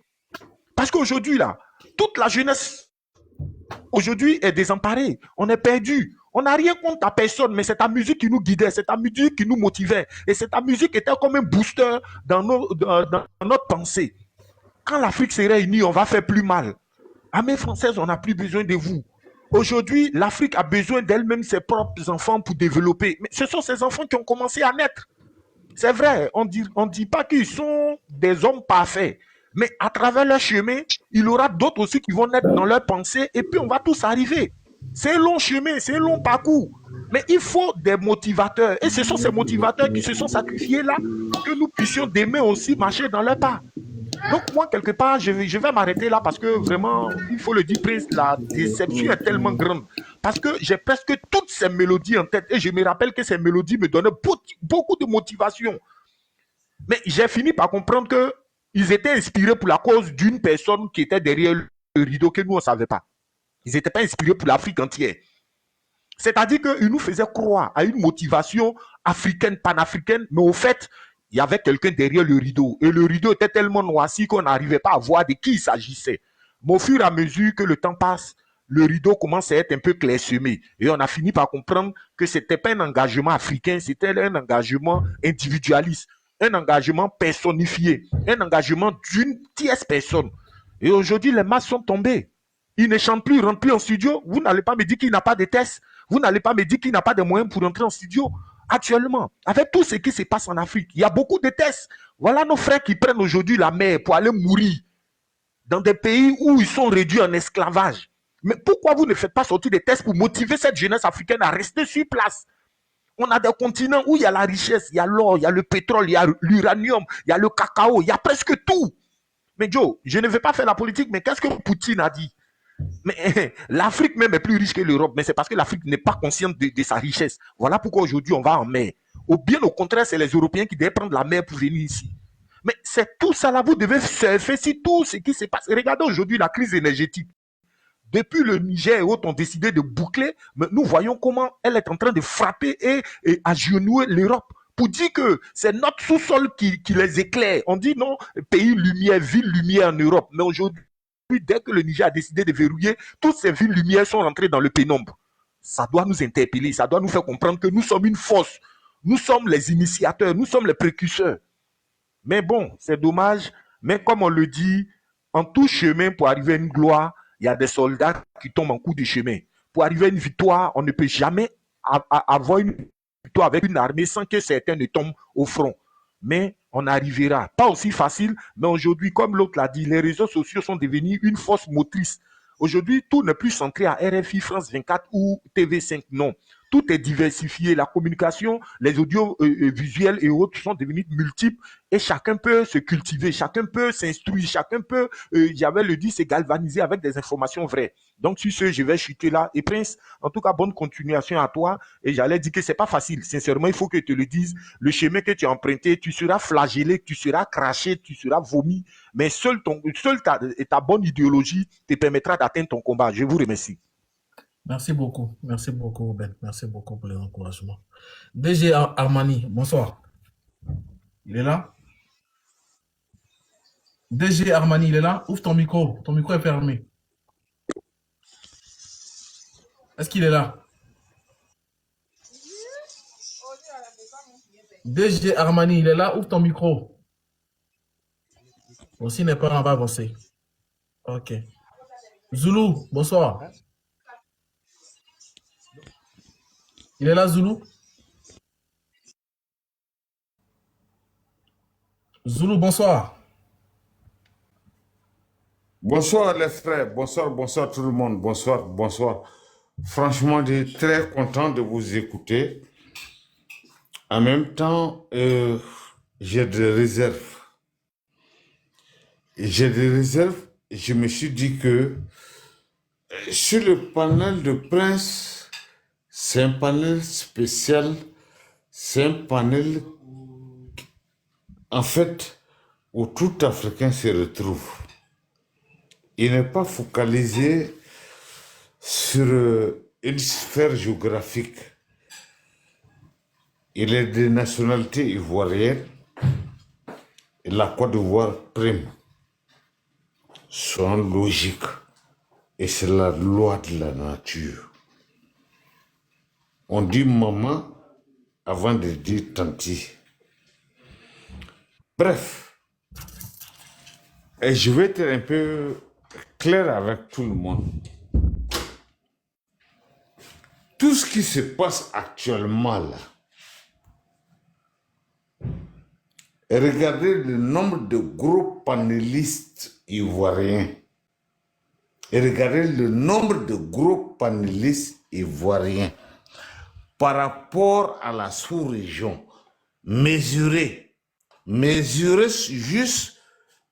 Parce qu'aujourd'hui, là, toute la jeunesse, aujourd'hui, est désemparée. On est perdu. On n'a rien contre ta personne, mais c'est ta musique qui nous guidait, c'est ta musique qui nous motivait. Et c'est ta musique qui était comme un booster dans notre pensée. Quand l'Afrique serait unie, on va faire plus mal. Armée française, on n'a plus besoin de vous. Aujourd'hui, l'Afrique a besoin d'elle-même, ses propres enfants pour développer. Mais ce sont ces enfants qui ont commencé à naître. C'est vrai, on dit pas qu'ils sont des hommes parfaits. Mais à travers leur chemin, il y aura d'autres aussi qui vont naître dans leur pensée et puis on va tous arriver. C'est un long chemin, c'est un long parcours. Mais il faut des motivateurs. Et ce sont ces motivateurs qui se sont sacrifiés là pour que nous puissions demain aussi marcher dans leur pas. Donc moi, quelque part, je vais m'arrêter là parce que vraiment, il faut le dire, Prince, la déception est tellement grande. Parce que j'ai presque toutes ces mélodies en tête et je me rappelle que ces mélodies me donnaient beaucoup de motivation. Mais j'ai fini par comprendre qu'ils étaient inspirés pour la cause d'une personne qui était derrière le rideau que nous, on ne savait pas. Ils n'étaient pas inspirés pour l'Afrique entière. C'est-à-dire qu'ils nous faisaient croire à une motivation africaine, panafricaine, mais au fait, il y avait quelqu'un derrière le rideau. Et le rideau était tellement noirci qu'on n'arrivait pas à voir de qui il s'agissait. Mais au fur et à mesure que le temps passe, le rideau commence à être un peu clairsemé. Et on a fini par comprendre que ce n'était pas un engagement africain, c'était un engagement individualiste, un engagement personnifié, un engagement d'une tierce personne. Et aujourd'hui, les masses sont tombées. Ils ne chantent plus, ils ne rentrent plus en studio. Vous n'allez pas me dire qu'il n'a pas de tests. Vous n'allez pas me dire qu'il n'a pas de moyens pour rentrer en studio. Actuellement, avec tout ce qui se passe en Afrique, il y a beaucoup de tests. Voilà nos frères qui prennent aujourd'hui la mer pour aller mourir dans des pays où ils sont réduits en esclavage. Mais pourquoi vous ne faites pas sortir des tests pour motiver cette jeunesse africaine à rester sur place? On a des continents où il y a la richesse, il y a l'or, il y a le pétrole, il y a l'uranium, il y a le cacao, il y a presque tout. Mais Joe, je ne vais pas faire la politique, mais qu'est-ce que Poutine a dit? Mais l'Afrique même est plus riche que l'Europe, mais c'est parce que l'Afrique n'est pas consciente de sa richesse. Voilà pourquoi aujourd'hui on va en mer. Ou bien au contraire, c'est les Européens qui doivent prendre la mer pour venir ici. Mais c'est tout ça là, vous devez surfer sur tout ce qui se passe. Regardez aujourd'hui la crise énergétique. Depuis le Niger et autres ont décidé de boucler, mais nous voyons comment elle est en train de frapper et agenouiller l'Europe. Pour dire que c'est notre sous-sol qui les éclaire. On dit non, pays lumière, ville lumière en Europe. Mais aujourd'hui, depuis dès que le Niger a décidé de verrouiller, toutes ces villes lumières sont rentrées dans le pénombre. Ça doit nous interpeller, ça doit nous faire comprendre que nous sommes une force. Nous sommes les initiateurs, nous sommes les précurseurs. Mais bon, c'est dommage. Mais comme on le dit, en tout chemin, pour arriver à une gloire, il y a des soldats qui tombent en coup de chemin. Pour arriver à une victoire, on ne peut jamais avoir une victoire avec une armée sans que certains ne tombent au front. Mais on arrivera. Pas aussi facile, mais aujourd'hui, comme l'autre l'a dit, les réseaux sociaux sont devenus une force motrice. Aujourd'hui, tout n'est plus centré à RFI, France 24 ou TV5, non. Tout est diversifié. La communication, les audios visuels et autres sont devenus multiples et chacun peut se cultiver, chacun peut s'instruire, chacun peut, j'avais le dit, se galvaniser avec des informations vraies. Donc, sur ce, je vais chuter là. Et Prince, en tout cas, bonne continuation à toi. Et j'allais dire que c'est pas facile. Sincèrement, il faut que je te le dise. Le chemin que tu as emprunté, tu seras flagellé, tu seras craché, tu seras vomi. Mais seule ta bonne idéologie te permettra d'atteindre ton combat. Je vous remercie. Merci beaucoup, Ben. Merci beaucoup pour les encouragements. DG Armani, bonsoir. Il est là? DG Armani, il est là? Ouvre ton micro est fermé. Est-ce qu'il est là? DG Armani, il est là? Ouvre ton micro. Bon, s'il n'est pas là, on va avancer. Ok. Zoulou, bonsoir. Il est là, Zoulou? Zoulou, bonsoir. Bonsoir les frères, bonsoir tout le monde, bonsoir. Franchement, je suis très content de vous écouter. En même temps, j'ai des réserves. Je me suis dit que sur le panel de Prince, c'est un panel spécial, c'est un panel en fait où tout Africain se retrouve. Il n'est pas focalisé sur une sphère géographique. Il est de nationalité ivoirienne et la Côte d'Ivoire prime son logique et c'est la loi de la nature. On dit maman avant de dire tanti. Bref, et je vais être un peu clair avec tout le monde. Tout ce qui se passe actuellement là, et regardez le nombre de gros panélistes ivoiriens. Et regardez le nombre de gros panélistes ivoiriens par rapport à la sous-région. Mesurez juste,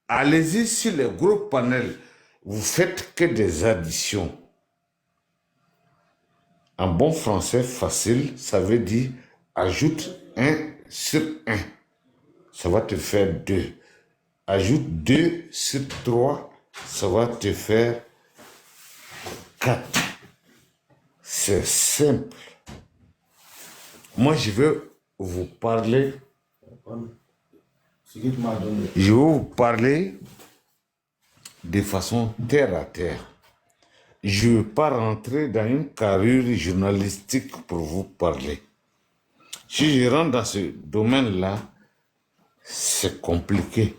allez-y sur les gros panels. Vous faites que des additions. En bon français facile, ça veut dire ajoute 1 sur 1. Ça va te faire 2. Ajoute 2 sur 3, ça va te faire 4. C'est simple. Moi, je vais vous parler. De façon terre à terre. Je ne veux pas rentrer dans une carrure journalistique pour vous parler. Si je rentre dans ce domaine-là, c'est compliqué.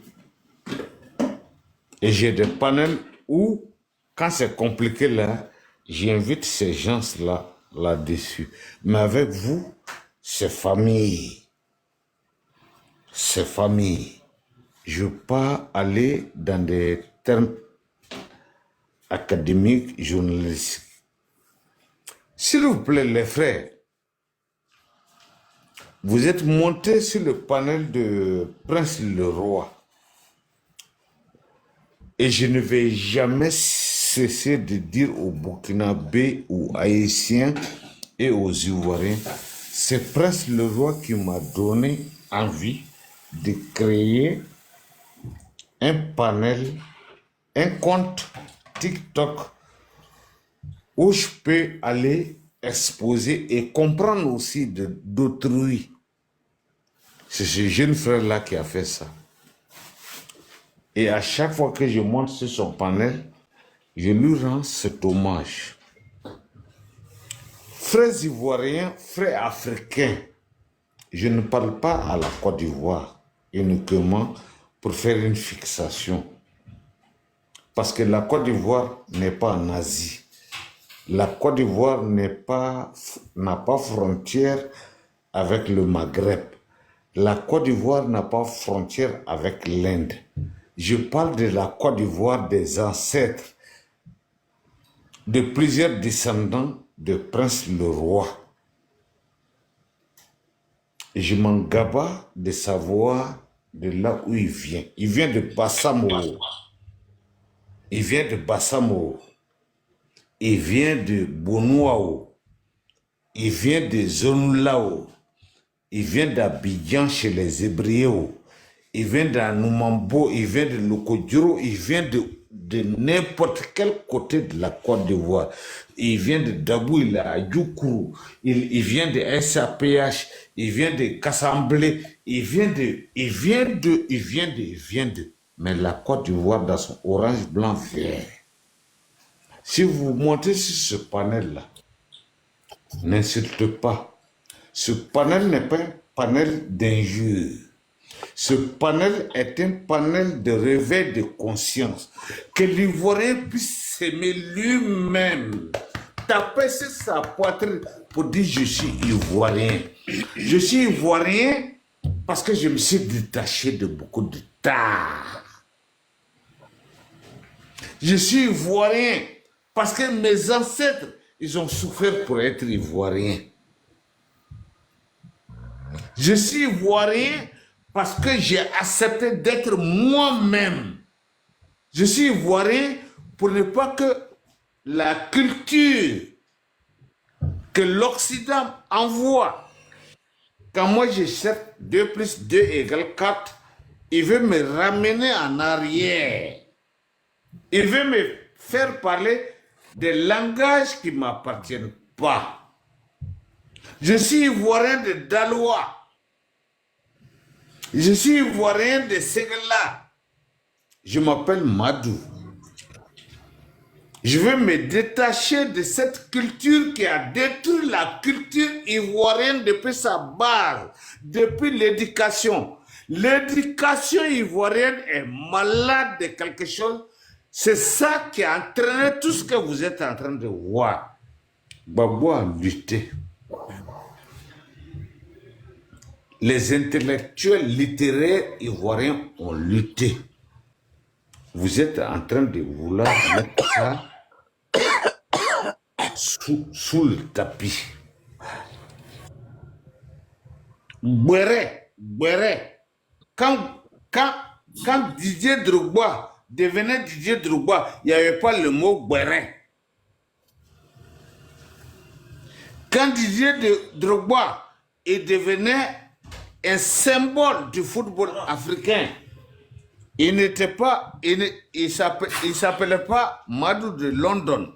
Et j'ai des panels où, quand c'est compliqué là, j'invite ces gens-là là-dessus. Mais avec vous, c'est famille. C'est famille. Je ne veux pas aller dans des termes académiques, journalistiques. S'il vous plaît, les frères, vous êtes montés sur le panel de Prince le Roi. Et je ne vais jamais cesser de dire aux Burkinabés, aux Haïtiens et aux Ivoiriens, c'est Prince le Roi qui m'a donné envie de créer un panel, un compte TikTok où je peux aller exposer et comprendre aussi d'autrui. C'est ce jeune frère-là qui a fait ça. Et à chaque fois que je monte sur son panel, je lui rends cet hommage. Frères ivoiriens, frères africains, je ne parle pas à la Côte d'Ivoire uniquement pour faire une fixation. Parce que la Côte d'Ivoire n'est pas en Asie. La Côte d'Ivoire n'a pas frontière avec le Maghreb. La Côte d'Ivoire n'a pas frontière avec l'Inde. Je parle de la Côte d'Ivoire des ancêtres, de plusieurs descendants de Prince le Roi. Je m'en gaba de savoir de là où il vient. Il vient de Bassamoro. Il vient de Bassamoro. Il vient de Bonouao. Il vient de Zonulao. Il vient d'Abidjan chez les Hébrieux. Il vient d'Anoumambo. Il vient de Lokodjoro. Il vient de n'importe quel côté de la Côte d'Ivoire. Il vient de Dabou, il a Djoukourou. Il vient de SAPH. Il vient de Kassamblé. Il vient de. Mais la Côte d'Ivoire dans son orange, blanc, vert. Si vous montez sur ce panel-là, n'insulte pas. Ce panel n'est pas un panel d'injures. Ce panel est un panel de réveil de conscience. Que l'Ivoirien puisse s'aimer lui-même. Taper sur sa poitrine pour dire je suis Ivoirien. Je suis Ivoirien parce que je me suis détaché de beaucoup de tard. Je suis Ivoirien parce que mes ancêtres, ils ont souffert pour être Ivoiriens. Je suis Ivoirien parce que j'ai accepté d'être moi-même. Je suis Ivoirien pour ne pas que la culture que l'Occident envoie, quand moi je cherche 2 + 2 = 4, il veut me ramener en arrière. Il veut me faire parler des langages qui ne m'appartiennent pas. Je suis Ivoirien de Daloa. Je suis Ivoirien de Ségala. Je m'appelle Madou. Je veux me détacher de cette culture qui a détruit la culture ivoirienne depuis sa base, depuis l'éducation. L'éducation ivoirienne est malade de quelque chose. C'est ça qui a entraîné tout ce que vous êtes en train de voir. Babou a lutté. Les intellectuels littéraires ivoiriens ont lutté. Vous êtes en train de vouloir mettre ça sous le tapis. Bouéré. Quand Didier Drogba devenait Didier Drogba, il n'y avait pas le mot Bouéré. Quand Didier Drogba devenait un symbole du football africain, il n'était pas, il s'appelait pas Madou de London.